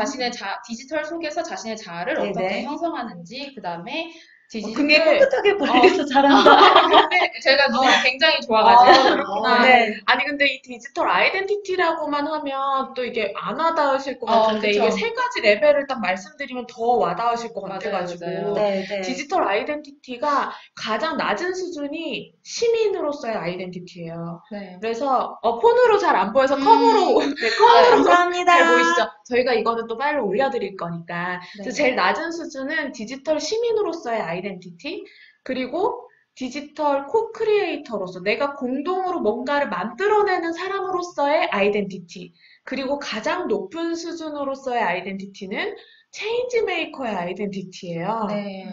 디지털 속에서 자신의 자아를 네네. 어떻게 형성하는지, 그 다음에 굉장히 꿋꿋하게 관리해서 잘한다. 근데 제가 눈이 굉장히 좋아가지고. 그렇구나. 네. 아니, 근데 이 디지털 아이덴티티라고만 하면 또 이게 안 와닿으실 것 같은데, 그쵸. 이게 3가지 레벨을 딱 말씀드리면 더 와닿으실 것 같아가지고. 맞아요. 네. 디지털 아이덴티티가 가장 낮은 수준이 시민으로서의 아이덴티티예요. 네. 그래서 폰으로 잘 안 보여서 컴으로 컴으로 감사합니다. 잘 보이시죠? 저희가 이거는 또 파일을 올려드릴 거니까. 네. 그래서 제일 낮은 수준은 디지털 시민으로서의 아이덴티티, 그리고 디지털 코크리에이터로서 내가 공동으로 뭔가를 만들어내는 사람으로서의 아이덴티티, 그리고 가장 높은 수준으로서의 아이덴티티는 체인지 메이커의 아이덴티티예요. 네.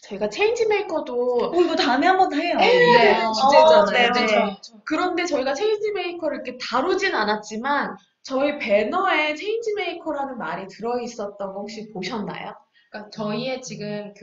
저희가 체인지 메이커도 이거 다음에 한번 해요. 네, 주제잖아요. 네. 그렇죠. 그런데 저희가 체인지 메이커를 이렇게 다루진 않았지만 저희 배너에 체인지 메이커라는 말이 들어있었던 거 혹시 보셨나요? 그러니까 저희의 지금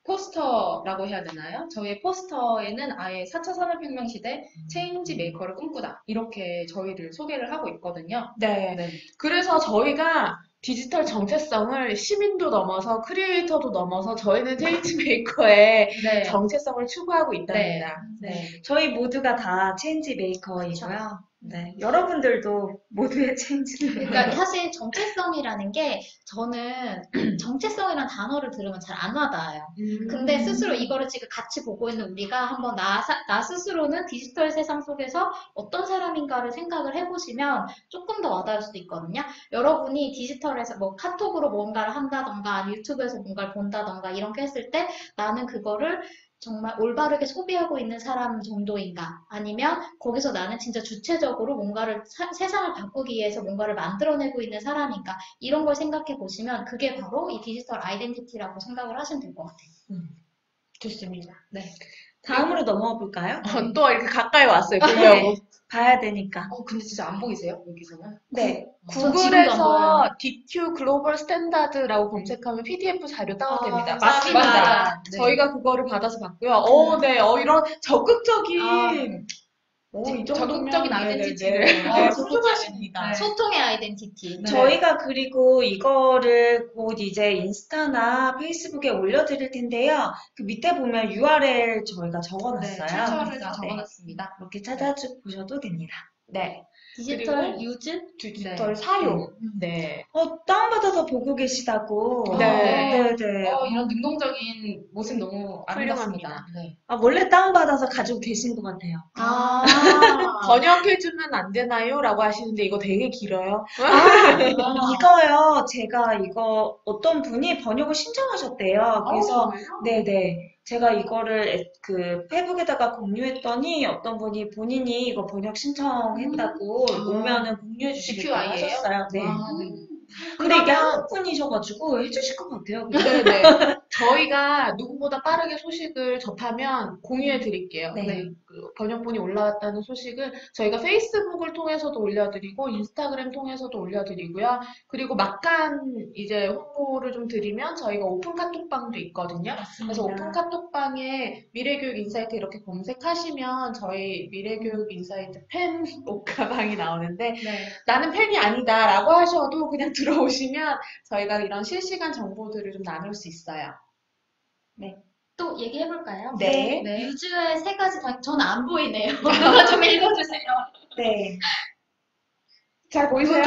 포스터라고 해야 되나요? 저희의 포스터에는 아예 4차 산업혁명 시대 체인지 메이커를 꿈꾸다 이렇게 저희를 소개를 하고 있거든요. 네. 그래서 저희가 디지털 정체성을 시민도 넘어서 크리에이터도 넘어서 저희는 체인지 메이커의 네. 정체성을 추구하고 있답니다. 네. 저희 모두가 다 체인지 메이커이고요. 네. 여러분들도 모두의 체인지 메이커. 그러니까 사실 정체성이라는 게 저는 정체성이라는 단어를 들으면 잘 안 와닿아요. 근데 스스로 이거를 지금 같이 보고 있는 우리가 한번 나 스스로는 디지털 세상 속에서 어떤 사람인가를 생각을 해보시면 조금 더 와닿을 수도 있거든요. 여러분이 디지털에서 뭐 카톡으로 뭔가를 한다던가 유튜브에서 뭔가를 본다던가 이런 게 했을 때 나는 그거를 정말 올바르게 소비하고 있는 사람 정도인가? 아니면 거기서 나는 진짜 주체적으로 뭔가를 세상을 바꾸기 위해서 뭔가를 만들어내고 있는 사람인가? 이런 걸 생각해 보시면 그게 바로 이 디지털 아이덴티티라고 생각을 하시면 될 것 같아요. 좋습니다. 네. 다음으로 넘어가 볼까요? 또 이렇게 가까이 왔어요. 보려고. 네. 봐야 되니까. 근데 진짜 안 보이세요? 여기서는? 네. 저 지금도 안 구글에서 DQ 글로벌 스탠다드라고 검색하면 PDF 자료 다운됩니다. 맞습니다. 네. 저희가 그거를 받아서 봤고요. 네, 이런 적극적인, 이 정도면, 적극적인 아이덴티티를. 네, 훌륭하십니다. 소통의 아이덴티티. 네. 저희가 그리고 이거를 곧 이제 인스타나 페이스북에 올려드릴 텐데요. 그 밑에 보면 URL 저희가 적어놨어요. 출처를 다 네. 적어놨습니다. 이렇게 찾아보셔도 됩니다. 네. 디지털 유즈? 디지털 사용. 네. 다운받아서 보고 계시다고. 네. 네. 이런 능동적인 모습 너무 아름답습니다. 네. 원래 다운받아서 가지고 계신 것 같아요. 번역해주면 안 되나요? 라고 하시는데 이거 되게 길어요. 이거요. 제가 이거 어떤 분이 번역을 신청하셨대요. 그래서 네네. 제가 이거를 그 페북에다가 공유했더니 어떤 분이 본인이 이거 번역 신청했다고 오면은 공유해 주시겠다고 DQI예요? 하셨어요. 네. 근데 그러면- 이게 한국분이셔가지고 해주실 것 같아요. 네네. 저희가 누구보다 빠르게 소식을 접하면 공유해 드릴게요. 네. 그 번역본이 올라왔다는 소식은 저희가 페이스북을 통해서도 올려드리고 인스타그램 통해서도 올려드리고요. 그리고 막간 이제 홍보를 좀 드리면 저희가 오픈 카톡방도 있거든요. 그래서 오픈 카톡방에 미래교육 인사이트 이렇게 검색하시면 저희 미래교육 인사이트 팬 옥가방이 나오는데 네. 나는 팬이 아니다 라고 하셔도 그냥 들어오시면 저희가 이런 실시간 정보들을 좀 나눌 수 있어요. 또 얘기해볼까요? 네. 네. 유즈의 세 가지 다, 저는 안 보이네요. 누가 좀 읽어주세요. 네. 잘 보이세요?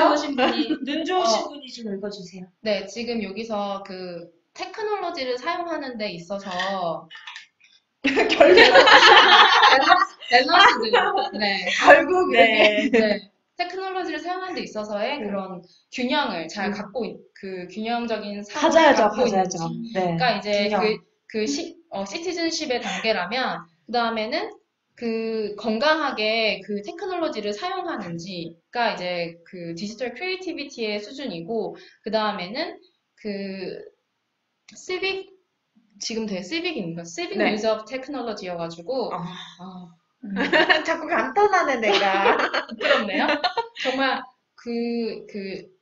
눈 좋으신 분이 좀 읽어주세요. 네, 지금 여기서 그 테크놀로지를 사용하는 데 있어서 밸런스들, 네, 결국 네. 네, 테크놀로지를 사용하는 데 있어서의 그런 균형을 잘 갖고 그 균형적인 사고를 가져야죠, 갖고 가져야죠. 있는지. 네. 그러니까 이제 균형. 시티즌십의 단계라면 그 다음에는 그 건강하게 그 테크놀로지를 사용하는지가 이제 그 디지털 크리에이티비티의 수준이고 그 다음에는 그 시빅 지금 되게 시빅입니다. 시빅 네. 유즈 오브 테크놀로지여가지고 자꾸 간단하네 내가. 부끄럽네요. 정말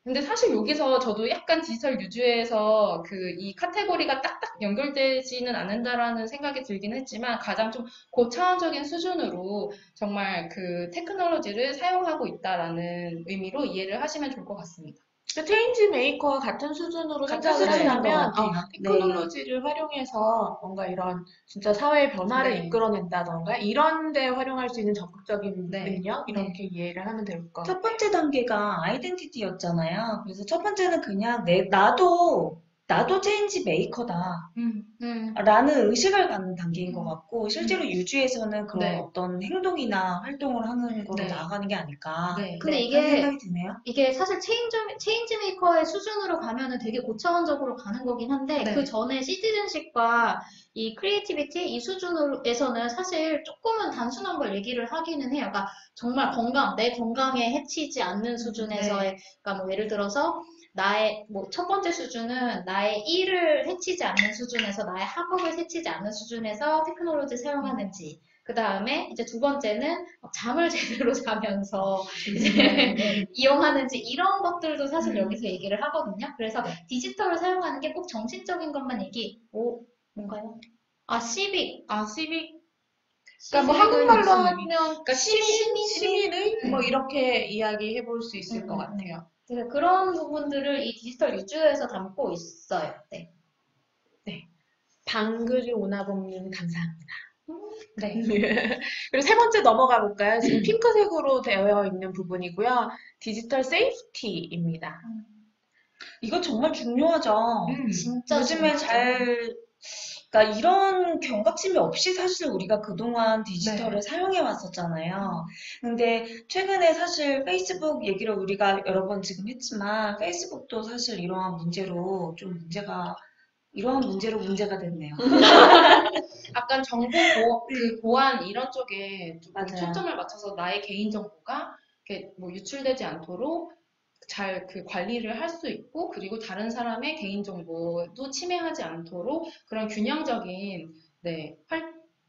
근데 사실 여기서 저도 약간 디지털 유즈에서 이 카테고리가 딱딱 연결되지는 않는다라는 생각이 들긴 했지만 가장 좀 고차원적인 수준으로 정말 그 테크놀로지를 사용하고 있다라는 의미로 이해를 하시면 좋을 것 같습니다. 체인지 메이커와 같은 수준으로 같은 생각을 수준인 한다면 것 같아요. 테크놀로지를 활용해서 뭔가 이런 진짜 사회의 변화를 네. 이끌어낸다던가 이런 데 활용할 수 있는 적극적인 네. 능력 이렇게 이해를 하면 될 것 같아요. 첫 번째 단계가 아이덴티티였잖아요. 그래서 첫 번째는 그냥 나도 체인지 메이커다. 라는 의식을 갖는 단계인 것 같고, 실제로 유주에서는 그런 네. 어떤 행동이나 활동을 하는 거로 네. 나아가는 게 아닐까. 네. 근데 네, 이게- 그런 생각이 드네요. 이게 사실 체인지 메이커의 수준으로 가면은 되게 고차원적으로 가는 거긴 한데 네. 그 전에 시티즌십과 이 크리에이티비티 이 수준에서는 사실 조금은 단순한 걸 얘기를 하기는 해요. 그러니까 정말 내 건강에 해치지 않는 수준에서의 그러니까 뭐 예를 들어서 나의 뭐 첫 번째 수준은 나의 일을 해치지 않는 수준에서 나의 학업을 해치지 않는 수준에서 테크놀로지 사용하는지 그 다음에 이제 두 번째는 잠을 제대로 자면서 이제 이용하는지 이런 것들도 사실 여기서 얘기를 하거든요. 그래서 디지털을 사용하는 게 꼭 정신적인 것만 뭔가요? 시빅. 시빅 그러니까 뭐 시빅은 한국말로 무슨 의미? 하면 그러니까 시민의 뭐 네. 이렇게 이야기해 볼 수 있을 것 같아요. 그래서 그런 부분들을 이 디지털 유주에서 담고 있어요. 네. 방글이 오나범님 감사합니다. 네. 그리고 세 번째 넘어가 볼까요? 지금 핑크색으로 되어 있는 부분이고요. 디지털 세이프티입니다. 이거 정말 중요하죠. 진짜 요즘에 중요하죠. 그러니까 이런 경각심이 없이 사실 우리가 그동안 디지털을 사용해 왔었잖아요. 근데 최근에 사실 페이스북 얘기를 우리가 여러 번 지금 했지만 페이스북도 사실 이러한 문제로 문제가 됐네요. 약간 정보 보안 이런 쪽에 좀 맞아요. 초점을 맞춰서 나의 개인정보가 이렇게 뭐 유출되지 않도록 잘 그 관리를 할 수 있고, 그리고 다른 사람의 개인정보도 침해하지 않도록 그런 균형적인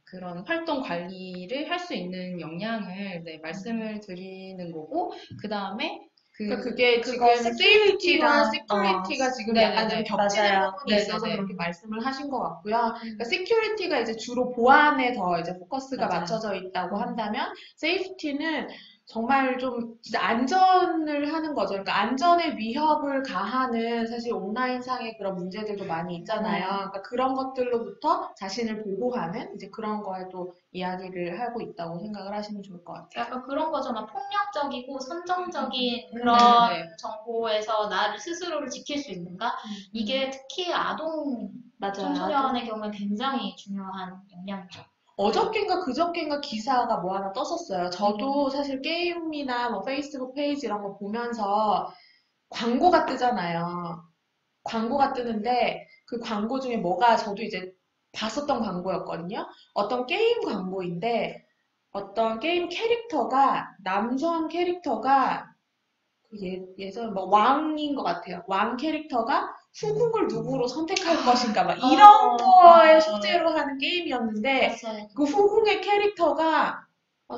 그런 활동 관리를 할 수 있는 역량을 말씀을 드리는 거고, 그 다음에 그러니까 그게 지금 세이프티와 시큐리티가 지금 네네네. 약간 좀 겹치는 맞아요. 부분이 있어서 네네네. 그렇게 말씀을 하신 것 같고요. 그러니까 시큐리티가 이제 주로 보안에 더 이제 포커스가 맞아요. 맞춰져 있다고 한다면, 세이프티는 정말 좀 진짜 안전을 하는 거죠. 그러니까 안전에 위협을 가하는 사실 온라인상의 그런 문제들도 많이 있잖아요. 그러니까 그런 것들로부터 자신을 보호하는 이제 그런 거에도 이야기를 하고 있다고 생각을 하시면 좋을 것 같아요. 약간 그런 거잖아. 폭력적이고 선정적인 그런 네. 정보에서 나를 스스로를 지킬 수 있는가? 이게 특히 아동 맞아요. 청소년의 경우에 굉장히 중요한 역량이죠. 어저께인가 그저께인가 기사가 뭐 하나 떴었어요. 저도 사실 게임이나 뭐 페이스북 페이지 이런 거 보면서 광고가 뜨잖아요. 광고가 뜨는데 그 광고 중에 저도 이제 봤었던 광고였거든요. 어떤 게임 광고인데 어떤 게임 캐릭터가 남성 캐릭터가 예전 뭐 왕인 것 같아요. 왕 캐릭터가 후궁을 누구로 선택할 것인가 막 이런 거에 소재로 하는 게임이었는데 맞아요. 그 후궁의 캐릭터가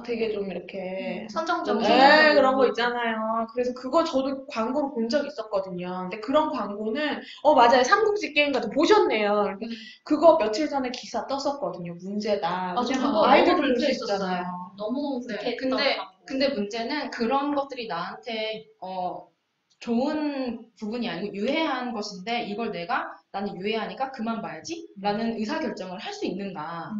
되게 좀 이렇게 선정적인. 네, 그런 거 있잖아요. 그래서 그거 저도 광고로 본 적 있었거든요. 근데 그런 광고는 맞아요. 삼국지 게임 같은 거 보셨네요. 이렇게 그거 며칠 전에 기사 떴었거든요. 문제다. 맞아, 왜냐면 그거 아이들 너무 그럴 수 불쾌했었어요. 있잖아요. 너무너무 네, 불쾌했던 근데 문제는 그런 것들이 나한테 좋은 부분이 아니고 유해한 것인데, 이걸 나는 유해하니까 그만 봐야지 라는 의사결정을 할 수 있는가.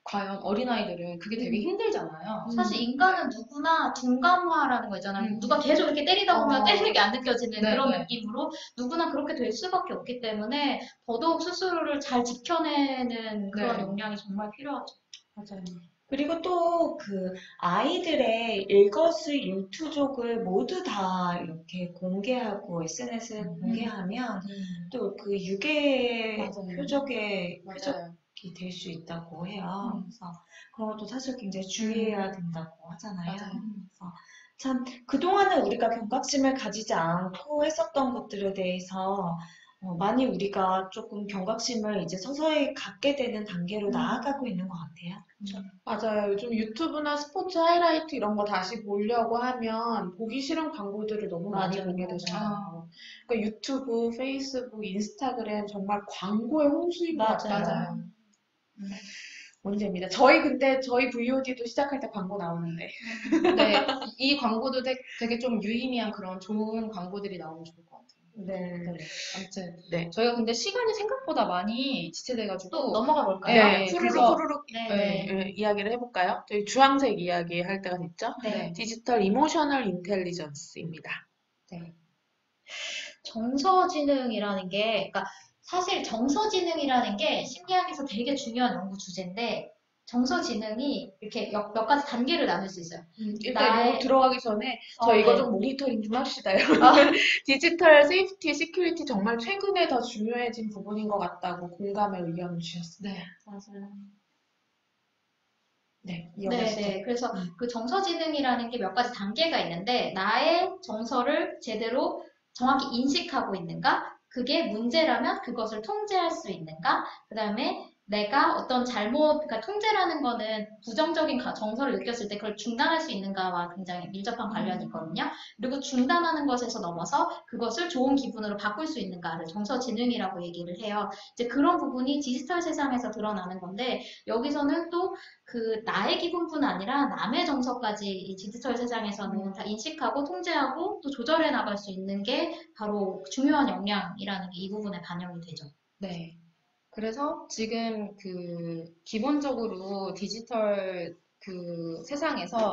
과연 어린아이들은 그게 되게 힘들잖아요. 사실 인간은 누구나 둔감화라는 거 있잖아요. 누가 계속 이렇게 때리다 보면 때리는 게 안 느껴지는 네, 그런 네. 느낌으로 누구나 그렇게 될 수밖에 없기 때문에 더더욱 스스로를 잘 지켜내는 그런 네. 역량이 정말 필요하죠. 맞아요. 그리고 또 그 아이들의 일거수일투족을 모두 다 이렇게 공개하고 SNS에 공개하면 또 그 유괴 맞아요. 표적이 맞아요. 될 수 있다고 해요. 그래서 그런 것도 사실 굉장히 주의해야 된다고 하잖아요. 맞아요. 그래서 참 그동안은 우리가 경각심을 가지지 않고 했었던 것들에 대해서 많이 우리가 조금 경각심을 이제 서서히 갖게 되는 단계로 나아가고 있는 것 같아요. 맞아요. 요즘 유튜브나 스포츠 하이라이트 이런 거 다시 보려고 하면 보기 싫은 광고들을 너무 많이 맞아요. 보게 되잖아요. 그러니까 유튜브, 페이스북, 인스타그램 정말 광고의 홍수인 것 같아요. 맞아요. 문제입니다. 저희 VOD도 시작할 때 광고 나오는데. 네, 이 광고도 되게 좀 유의미한 그런 좋은 광고들이 나오면 좋을 것 같아요. 네. 아무튼 네. 저희가 근데 시간이 생각보다 많이 지체돼가지고 또 넘어가 볼까요? 네, 후루룩 네. 이야기를 해볼까요? 저희 주황색 이야기 할 때가 됐죠? 네. 디지털 이모셔널 인텔리전스입니다. 정서지능이라는 게, 그러니까 사실 정서지능이라는 게 심리학에서 되게 중요한 연구 주제인데, 정서지능이 이렇게 몇 가지 단계를 나눌 수 있어요. 일단 이거 들어가기 전에 저 이거 네. 좀 모니터링 좀 합시다. 여러분. 디지털 세이프티, 시큐리티 정말 최근에 더 중요해진 부분인 것 같다고 공감의 의견을 주셨습니다. 네. 맞아요. 네, 이어가시죠. 네. 그래서 그 정서지능이라는 게 몇 가지 단계가 있는데, 나의 정서를 제대로 정확히 인식하고 있는가? 그게 문제라면 그것을 통제할 수 있는가? 그 다음에 내가 어떤 그러니까 통제라는 거는 부정적인 정서를 느꼈을 때 그걸 중단할 수 있는가와 굉장히 밀접한 관련이 있거든요. 그리고 중단하는 것에서 넘어서 그것을 좋은 기분으로 바꿀 수 있는가를 정서지능이라고 얘기를 해요. 이제 그런 부분이 디지털 세상에서 드러나는 건데, 여기서는 또 그 나의 기분뿐 아니라 남의 정서까지 이 디지털 세상에서는 다 인식하고 통제하고 또 조절해 나갈 수 있는 게 바로 중요한 역량이라는 게 이 부분에 반영이 되죠. 네. 그래서 지금 기본적으로 디지털 세상에서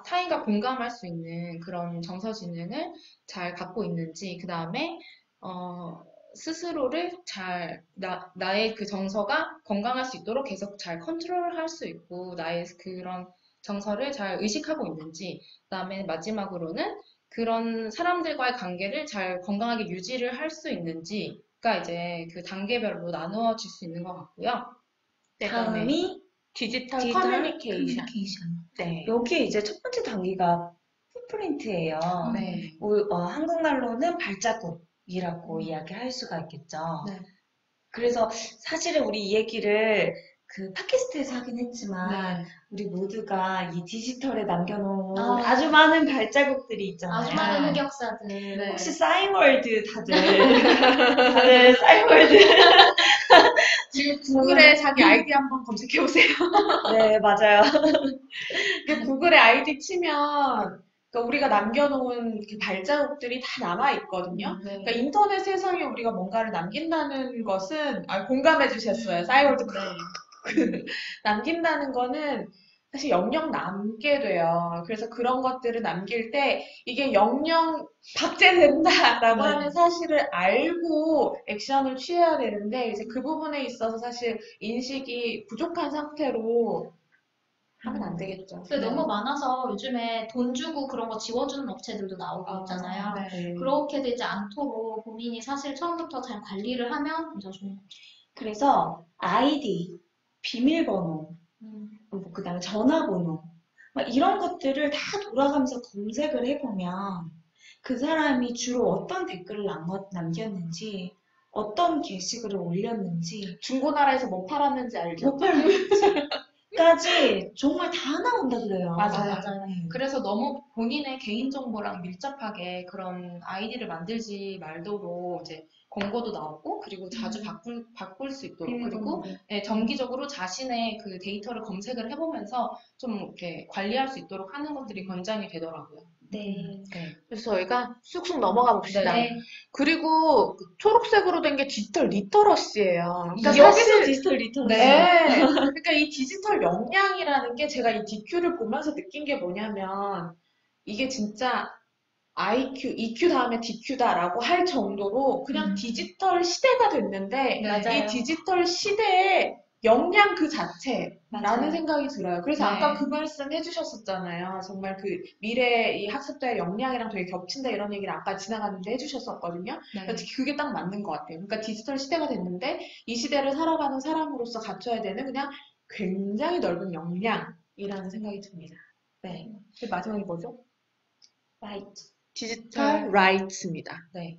타인과 공감할 수 있는 그런 정서지능을 잘 갖고 있는지, 그 다음에, 스스로를 나의 그 정서가 건강할 수 있도록 계속 잘 컨트롤할 수 있고, 나의 그런 정서를 잘 의식하고 있는지, 그 다음에 마지막으로는 그런 사람들과의 관계를 잘 건강하게 유지를 할 수 있는지가 이제 그 단계별로 나누어질 수 있는 것 같고요. 네, 다음이 디지털 디지털 커뮤니케이션. 네. 여기에 이제 첫 번째 단계가 풋프린트예요. 네. 한국말로는 발자국이라고 이야기할 수가 있겠죠. 네. 그래서 사실은 우리 이 얘기를 그 팟캐스트에서 하긴 했지만 우리 모두가 이 디지털에 남겨놓은 아주 많은 발자국들이 있잖아요. 아주 많은 흑역사들. 네. 혹시 싸이월드 다들 싸이월드 지금 구글에 자기 아이디 한번 검색해보세요. 네, 맞아요. 구글에 아이디 치면 그러니까 우리가 남겨놓은 그 발자국들이 다 남아있거든요. 네. 그러니까 인터넷 세상에 우리가 뭔가를 남긴다는 것은, 공감해 주셨어요. 싸이월드 남긴다는 거는 사실 영영 남게 돼요. 그래서 그런 것들을 남길 때 이게 영영 박제된다라고 하는 사실을 알고 액션을 취해야 되는데, 이제 그 부분에 있어서 사실 인식이 부족한 상태로 하면 안 되겠죠. 근데 너무 많아서 요즘에 돈 주고 그런 거 지워주는 업체들도 나오고 있잖아요. 네. 그렇게 되지 않도록 본인이 사실 처음부터 잘 관리를 하면 더 좋은 거죠. 그래서 아이디, 비밀번호, 그 다음에 전화번호, 막 이런 것들을 다 돌아가면서 검색을 해보면 그 사람이 주로 어떤 댓글을 남겼는지, 어떤 게시글을 올렸는지, 중고나라에서 뭐 팔았는지 알죠? 못 팔는지까지 정말 다 나온다 그래요. 맞아요. 그래서 너무 본인의 개인정보랑 밀접하게 그런 아이디를 만들지 말도록 이제 권고도 나오고, 그리고 자주 바꿀 수 있도록, 그리고 정기적으로 자신의 그 데이터를 검색을 해보면서 좀 이렇게 관리할 수 있도록 하는 것들이 권장이 되더라고요. 네. 그래서 저희가 쑥쑥 넘어가 봅시다. 네. 그리고 그 초록색으로 된 게 디지털 리터러시예요. 그러니까 여기서 디지털 리터러시. 네. 그러니까 이 디지털 역량이라는 게 제가 이 DQ를 보면서 느낀 게 뭐냐면 이게 진짜 IQ, EQ 다음에 DQ다라고 할 정도로 그냥 디지털 시대가 됐는데 맞아요. 이 디지털 시대의 역량 그 자체라는 맞아요. 생각이 들어요. 그래서 네. 아까 그 말씀 해주셨었잖아요. 정말 그 미래 이 학습자의 역량이랑 되게 겹친다 이런 얘기를 아까 지나갔는데 해주셨었거든요. 그래서 그게 딱 맞는 것 같아요. 그러니까 디지털 시대가 됐는데 이 시대를 살아가는 사람으로서 갖춰야 되는 그냥 굉장히 넓은 역량이라는 생각이 듭니다. 네. 마지막이 뭐죠? 라이트. 디지털 라이츠입니다. 네.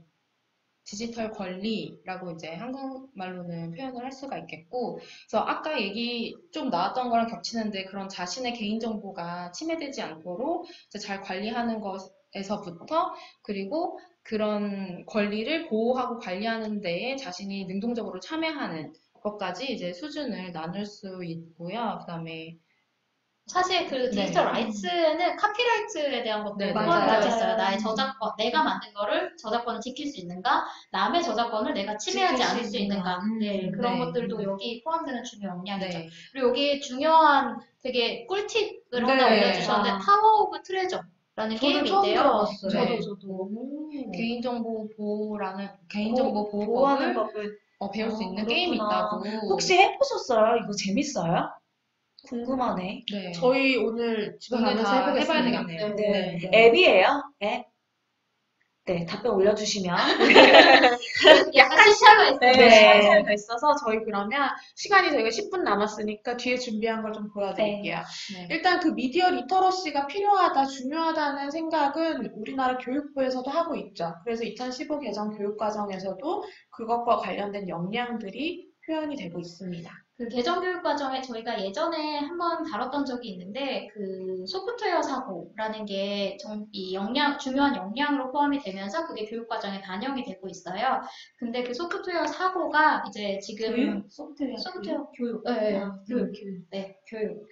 디지털 권리라고 이제 한국말로는 표현을 할 수가 있겠고, 그래서 아까 얘기 좀 나왔던 거랑 겹치는데 그런 자신의 개인정보가 침해되지 않도록 이제 잘 관리하는 것에서부터, 그리고 그런 권리를 보호하고 관리하는 데에 자신이 능동적으로 참여하는 것까지 이제 수준을 나눌 수 있고요. 그다음에 사실 그 디지털 라이츠에는 카피라이트에 대한 것도 네, 포함이 맞아요. 되어 있어요. 나의 저작권, 내가 만든 거를 저작권을 지킬 수 있는가, 남의 저작권을 내가 침해하지 지킬 수 않을 수 있는가, 네, 그런 것들도 여기 포함되는 중요 역량이죠. 네. 그리고 여기 중요한 되게 꿀팁을 하나 네. 올려주셨는데 파워 오브 트레저라는 게임이 처음 있대요. 들어봤어요. 저도. 개인정보 보호라는 보호하는 보호법을 법을 배울 수 있는 그렇구나. 게임이 있다고. 혹시 해보셨어요? 이거 재밌어요? 궁금하네. 네. 저희 오늘 집에 오늘 가면서 다 해보겠습니다. 해봐야 되겠네요. 네. 앱이에요? 앱? 네, 답변 올려주시면. 약간 시차가 있어요. 네. 차이가 있어서 저희 그러면 시간이 저희가 10분 남았으니까 뒤에 준비한 걸 좀 보여드릴게요. 네. 일단 그 미디어 리터러시가 필요하다, 중요하다는 생각은 우리나라 교육부에서도 하고 있죠. 그래서 2015 개정 교육과정에서도 그것과 관련된 역량들이 표현이 되고 있습니다. 그 개정 교육 과정에 저희가 예전에 한번 다뤘던 적이 있는데 그 소프트웨어 사고라는 게 이 중요한 역량으로 포함이 되면서 그게 교육 과정에 반영이 되고 있어요. 근데 그 소프트웨어 사고가 이제 지금 교육? 소프트웨어 교육, 네, 교육. 교육.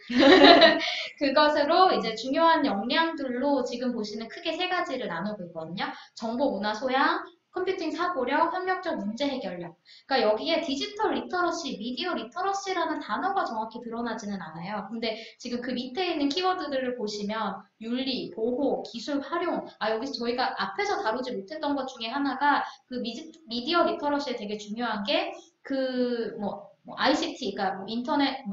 그것으로 이제 중요한 역량들로 지금 보시는 크게 세 가지를 나누고 있거든요. 정보 문화 소양, 컴퓨팅 사고력, 협력적 문제 해결력. 그러니까 여기에 디지털 리터러시, 미디어 리터러시라는 단어가 정확히 드러나지는 않아요. 근데 지금 그 밑에 있는 키워드들을 보시면 윤리, 보호, 기술 활용. 여기서 저희가 앞에서 다루지 못했던 것 중에 하나가 그 미디어 리터러시에 되게 중요한 게 ICT, 그러니까 인터넷,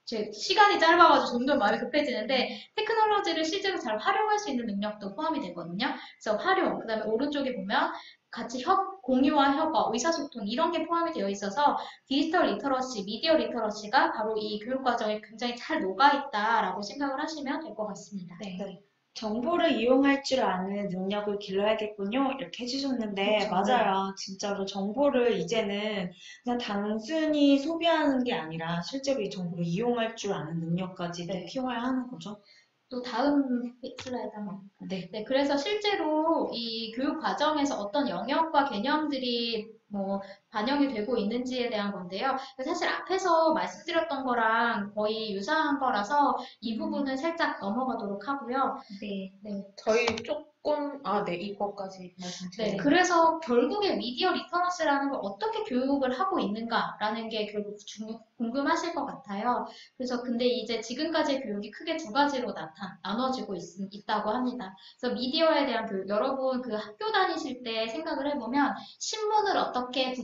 제 시간이 짧아가지고 점점 마음이 급해지는데 테크놀로지를 실제로 잘 활용할 수 있는 능력도 포함이 되거든요. 그래서 활용, 그 다음에 오른쪽에 보면 같이 공유와 협업, 의사소통 이런 게 포함이 되어 있어서 디지털 리터러시, 미디어 리터러시가 바로 이 교육 과정에 굉장히 잘 녹아있다라고 생각을 하시면 될 것 같습니다. 네. 정보를 이용할 줄 아는 능력을 길러야겠군요. 이렇게 해주셨는데, 그렇죠. 맞아요. 진짜로 정보를 이제는 그냥 단순히 소비하는 게 아니라 실제로 이 정보를 이용할 줄 아는 능력까지도 네. 키워야 하는 거죠. 또 다음 슬라이드 한번. 네, 그래서 실제로 이 교육 과정에서 어떤 영역과 개념들이 반영이 되고 있는지에 대한 건데요. 사실 앞에서 말씀드렸던 거랑 거의 유사한 거라서 이 부분은 살짝 넘어가도록 하고요. 네. 저희 조금 이거까지 말씀드릴게요. 네, 그래서 결국에 미디어 리터러시라는 걸 어떻게 교육을 하고 있는가라는 게 결국 궁금하실 것 같아요. 그래서 근데 이제 지금까지의 교육이 크게 두 가지로 나눠지고 있다고 합니다. 그래서 미디어에 대한 교육, 여러분 그 학교 다니실 때 생각을 해보면 신문을 어떻게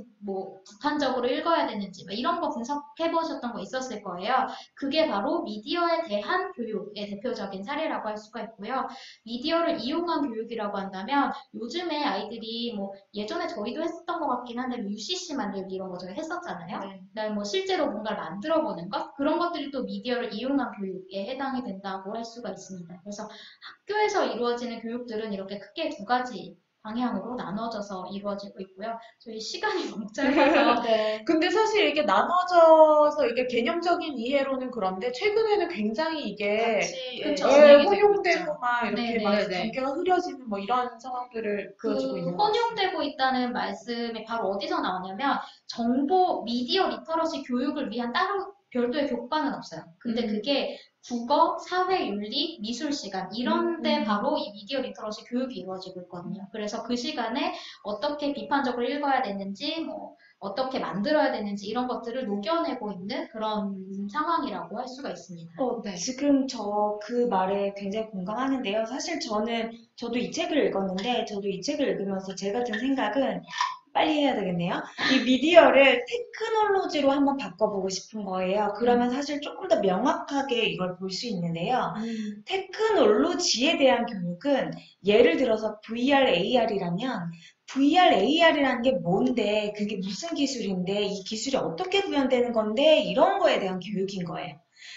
비판적으로 읽어야 되는지 이런 거 분석해 보셨던 거 있었을 거예요. 그게 바로 미디어에 대한 교육의 대표적인 사례라고 할 수가 있고요. 미디어를 이용한 교육이라고 한다면 요즘에 아이들이 예전에 저희도 했었던 것 같긴 한데 UCC 만들기 이런 거 저희 했었잖아요. 네. 그다음에 실제로 뭔가를 만들어 보는 것 그런 것들이 또 미디어를 이용한 교육에 해당이 된다고 할 수가 있습니다. 그래서 학교에서 이루어지는 교육들은 이렇게 크게 두 가지 방향으로 나눠져서 이루어지고 있고요. 저희 시간이 너무 짧아서 네. 근데 사실 이게 나눠져서 이게 개념적인 이해로는 그런데 최근에는 굉장히 이게 같이 그쵸. 진행이 되고 있죠. 혼용되고 막 이렇게 네네. 막 네네. 관계가 흐려지는 이런 상황들을 보여주고 있는 것 같아요. 혼용되고 있다는 말씀이 바로 어디서 나오냐면 정보 미디어 리터러시 교육을 위한 따로 별도의 교과는 없어요. 근데 그게 국어, 사회, 윤리, 미술 시간 이런 데 바로 이 미디어 리터러시 교육이 이루어지고 있거든요. 그래서 그 시간에 어떻게 비판적으로 읽어야 되는지 어떻게 만들어야 되는지 이런 것들을 녹여내고 있는 그런 상황이라고 할 수가 있습니다. 네. 지금 저 그 말에 굉장히 공감하는데요. 사실 저도 이 책을 읽었는데, 저도 이 책을 읽으면서 제가 든 생각은 빨리 해야 되겠네요. 이 미디어를 테크놀로지로 한번 바꿔보고 싶은 거예요. 그러면 사실 조금 더 명확하게 이걸 볼 수 있는데요. 테크놀로지에 대한 교육은 예를 들어서 VR, AR이라면 VR, AR이라는 게 뭔데, 그게 무슨 기술인데, 이 기술이 어떻게 구현되는 건데, 이런 거에 대한 교육인 거예요.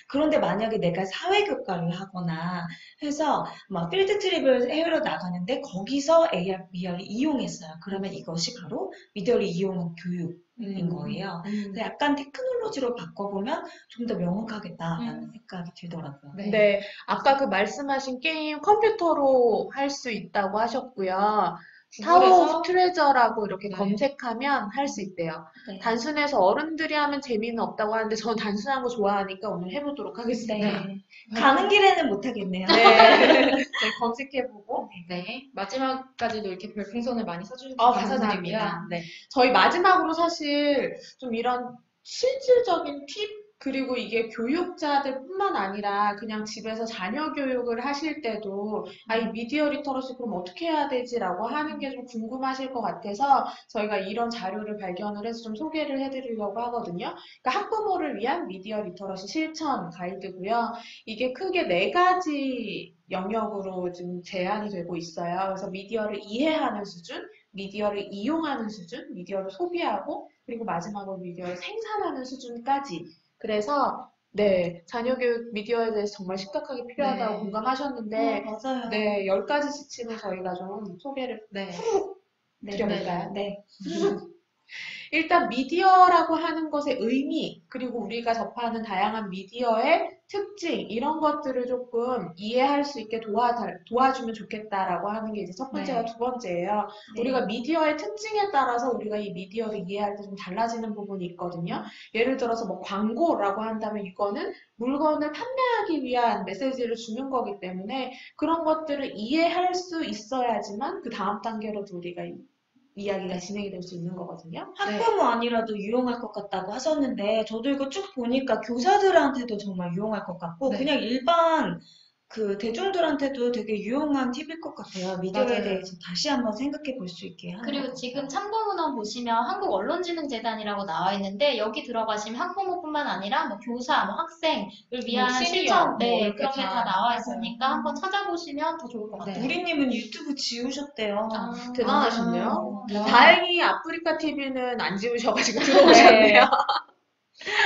그런데 만약에 내가 사회교과를 하거나 해서 막 필드 트립을 해외로 나가는데 거기서 AR, VR을 이용했어요. 그러면 이것이 바로 미디어를 이용한 교육인 거예요. 그래서 약간 테크놀로지로 바꿔보면 좀 더 명확하겠다라는 생각이 들더라고요. 네, 아까 그 말씀하신 게임 컴퓨터로 할 수 있다고 하셨고요. 타워 오브 트레저라고 이렇게 네. 검색하면 할 수 있대요. 네. 단순해서 어른들이 하면 재미는 없다고 하는데 전 단순한 거 좋아하니까 오늘 해보도록 하겠습니다. 네. 가는 길에는 못하겠네요. 네. 저희 검색해보고. 네. 마지막까지도 이렇게 별풍선을 많이 써주셔서 감사합니다. 감사드리고요. 네. 저희 마지막으로 사실 좀 이런 실질적인 팁, 그리고 이게 교육자들뿐만 아니라 그냥 집에서 자녀 교육을 하실 때도 이 미디어 리터러시 그럼 어떻게 해야 되지라고 하는 게 좀 궁금하실 것 같아서 저희가 이런 자료를 발견을 해서 좀 소개를 해드리려고 하거든요. 그러니까 학부모를 위한 미디어 리터러시 실천 가이드고요. 이게 크게 4가지 영역으로 지금 제한이 되고 있어요. 그래서 미디어를 이해하는 수준, 미디어를 이용하는 수준, 미디어를 소비하고, 그리고 마지막으로 미디어를 생산하는 수준까지. 그래서 자녀 교육 미디어에 대해서 정말 심각하게 필요하다고 네. 공감하셨는데 맞아요. 10가지 지침을 저희가 좀 소개를 네. 드려볼까요? 네. 일단 미디어라고 하는 것의 의미, 그리고 우리가 접하는 다양한 미디어의 특징, 이런 것들을 조금 이해할 수 있게 도와주면 좋겠다라고 하는 게 이제 첫 번째와 네. 두 번째예요. 네. 우리가 미디어의 특징에 따라서 우리가 이 미디어를 이해할 때 좀 달라지는 부분이 있거든요. 예를 들어서 뭐 광고라고 한다면 이거는 물건을 판매하기 위한 메시지를 주는 거기 때문에 그런 것들을 이해할 수 있어야지만 그 다음 단계로도 우리가 이야기가 진행이 될 수 있는 거거든요. 학부모 아니라도 유용할 것 같다고 하셨는데, 저도 이거 쭉 보니까 교사들한테도 정말 유용할 것 같고, 네. 그냥 일반 그 대중들한테도 되게 유용한 팁일 것 같아요. 미디어에 맞아요. 대해서 다시 한번 생각해 볼 수 있게 하는 것 그리고 같아요. 지금 참고문헌 보시면 한국언론진흥재단이라고 나와 있는데 여기 들어가시면 학부모뿐만 아니라 뭐 교사, 뭐 학생을 위한 시니어, 실천, 뭐 네, 이렇게 그런 게 다 다 나와 맞아요. 있으니까 한번 찾아보시면 더 좋을 것 같아요. 우리님은 유튜브 지우셨대요. 대단하시네요. 아, 다행히 아프리카 TV는 안 지우셔가지고 들어오셨네요.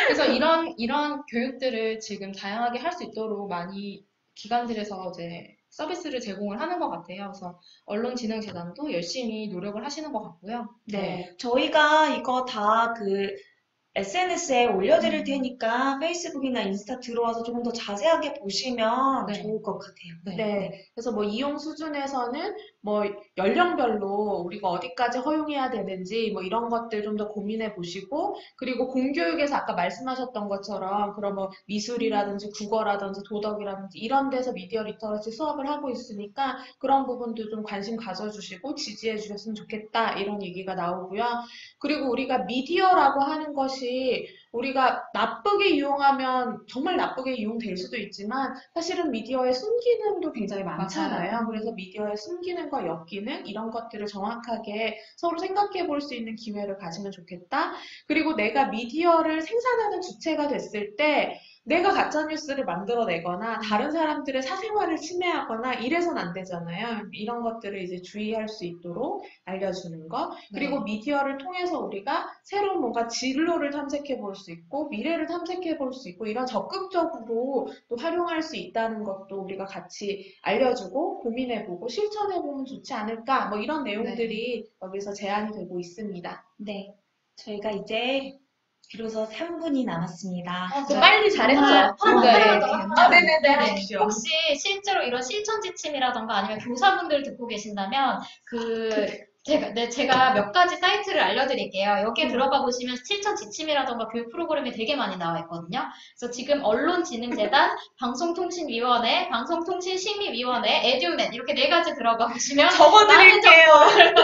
그래서 이런 교육들을 지금 다양하게 할 수 있도록 많이 기관들에서 이제 서비스를 제공을 하는 것 같아요. 그래서 언론진흥재단도 열심히 노력을 하시는 것 같고요. 네. 저희가 이거 다 그 SNS에 올려드릴 테니까 페이스북이나 인스타 들어와서 조금 더 자세하게 보시면 네. 좋을 것 같아요. 네. 그래서 뭐 이용 수준에서는 뭐 연령별로 우리가 어디까지 허용해야 되는지 뭐 이런 것들 좀 더 고민해 보시고, 그리고 공교육에서 아까 말씀하셨던 것처럼 그런 뭐 미술이라든지 국어라든지 도덕이라든지 이런 데서 미디어 리터러시 수업을 하고 있으니까 그런 부분도 좀 관심 가져주시고 지지해 주셨으면 좋겠다, 이런 얘기가 나오고요. 그리고 우리가 미디어라고 하는 것이 우리가 나쁘게 이용하면 정말 나쁘게 이용될 수도 있지만 사실은 미디어의 순기능도 굉장히 많잖아요. 그래서 미디어의 순기능과 역기능 이런 것들을 정확하게 서로 생각해 볼 수 있는 기회를 가지면 좋겠다. 그리고 내가 미디어를 생산하는 주체가 됐을 때 내가 가짜뉴스를 만들어내거나 다른 사람들의 사생활을 침해하거나 이래선 안 되잖아요. 이런 것들을 이제 주의할 수 있도록 알려주는 것. 그리고 미디어를 통해서 우리가 새로운 뭔가 진로를 탐색해 볼 수 있고 미래를 탐색해 볼 수 있고 이런 적극적으로 또 활용할 수 있다는 것도 우리가 같이 알려주고 고민해보고 실천해보면 좋지 않을까, 뭐 이런 내용들이 여기서 제안이 되고 있습니다. 네. 저희가 이제 비로소 3분이 남았습니다. 빨리 잘했죠? 네네네. 하십시오. 혹시 실제로 이런 실천 지침이라던가 아니면 교사분들 듣고 계신다면 제가 몇 가지 사이트를 알려드릴게요. 여기에 들어가 보시면 실천 지침이라던가 교육 프로그램이 되게 많이 나와 있거든요. 그래서 지금 언론진흥재단, 방송통신위원회, 방송통신심의위원회, 에듀맨 이렇게 4가지 들어가 보시면 적어드릴게요.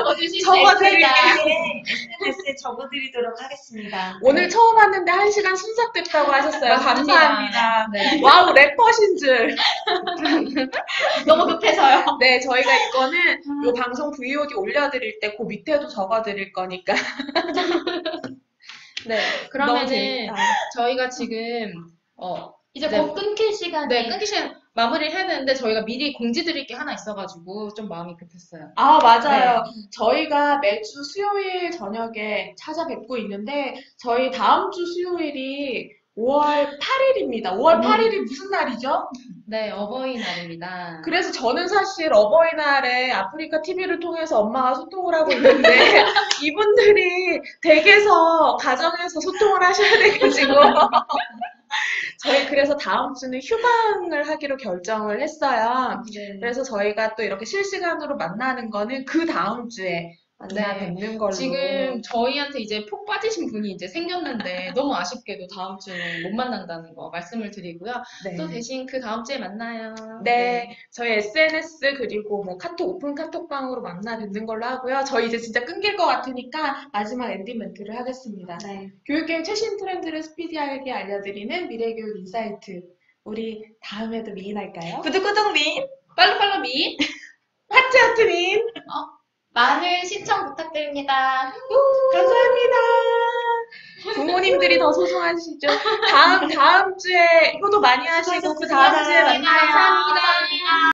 얻으실 수 적어드릴게요. 있습니다. SNS에 적어드리도록 하겠습니다. 오늘 처음 왔는데 1시간 순삭됐다고 하셨어요. 맞습니다. 감사합니다. 네. 와우, 래퍼신 줄. 너무 급해서요. 네, 저희가 이거는 이 방송 VOD 올려드릴 때 그 밑에도 적어드릴 거니까. 네. 너무 그러면은 재밌다. 저희가 지금 이제 네. 곧 끊길 시간이. 네, 끊기 시간 마무리를 해야 되는데 저희가 미리 공지 드릴 게 하나 있어가지고 좀 마음이 급했어요. 아, 맞아요. 저희가 매주 수요일 저녁에 찾아뵙고 있는데 저희 다음 주 수요일이 5월 8일입니다. 5월 8일이 무슨 날이죠? 네, 어버이날입니다. 그래서 저는 사실 어버이날에 아프리카 TV를 통해서 엄마와 소통을 하고 있는데 이분들이 댁에서 가정에서 소통을 하셔야 돼가지고 저희 그래서 다음 주는 휴방을 하기로 결정을 했어요. 네. 그래서 저희가 또 이렇게 실시간으로 만나는 거는 그 다음 주에 만나 뵙는 걸로. 지금 저희한테 이제 폭 빠지신 분이 이제 생겼는데 너무 아쉽게도 다음 주는 못 만난다는 거 말씀을 드리고요. 네. 또 대신 그 다음 주에 만나요. 네, 저희 SNS 그리고 뭐 카톡 오픈 카톡방으로 만나 뵙는 걸로 하고요. 저희 이제 진짜 끊길 것 같으니까 마지막 엔딩 멘트를 하겠습니다. 네. 교육계의 최신 트렌드를 스피디하게 알려드리는 미래교육 인사이트. 우리 다음에도 미인할까요? 구독 민! 빨로빨로 미! 하트 민! 많은 시청 부탁드립니다. 감사합니다. 부모님들이 더 소중하시죠. 다음 주에 효도 많이 하시고 그 다음 주에 만나요. 감사합니다.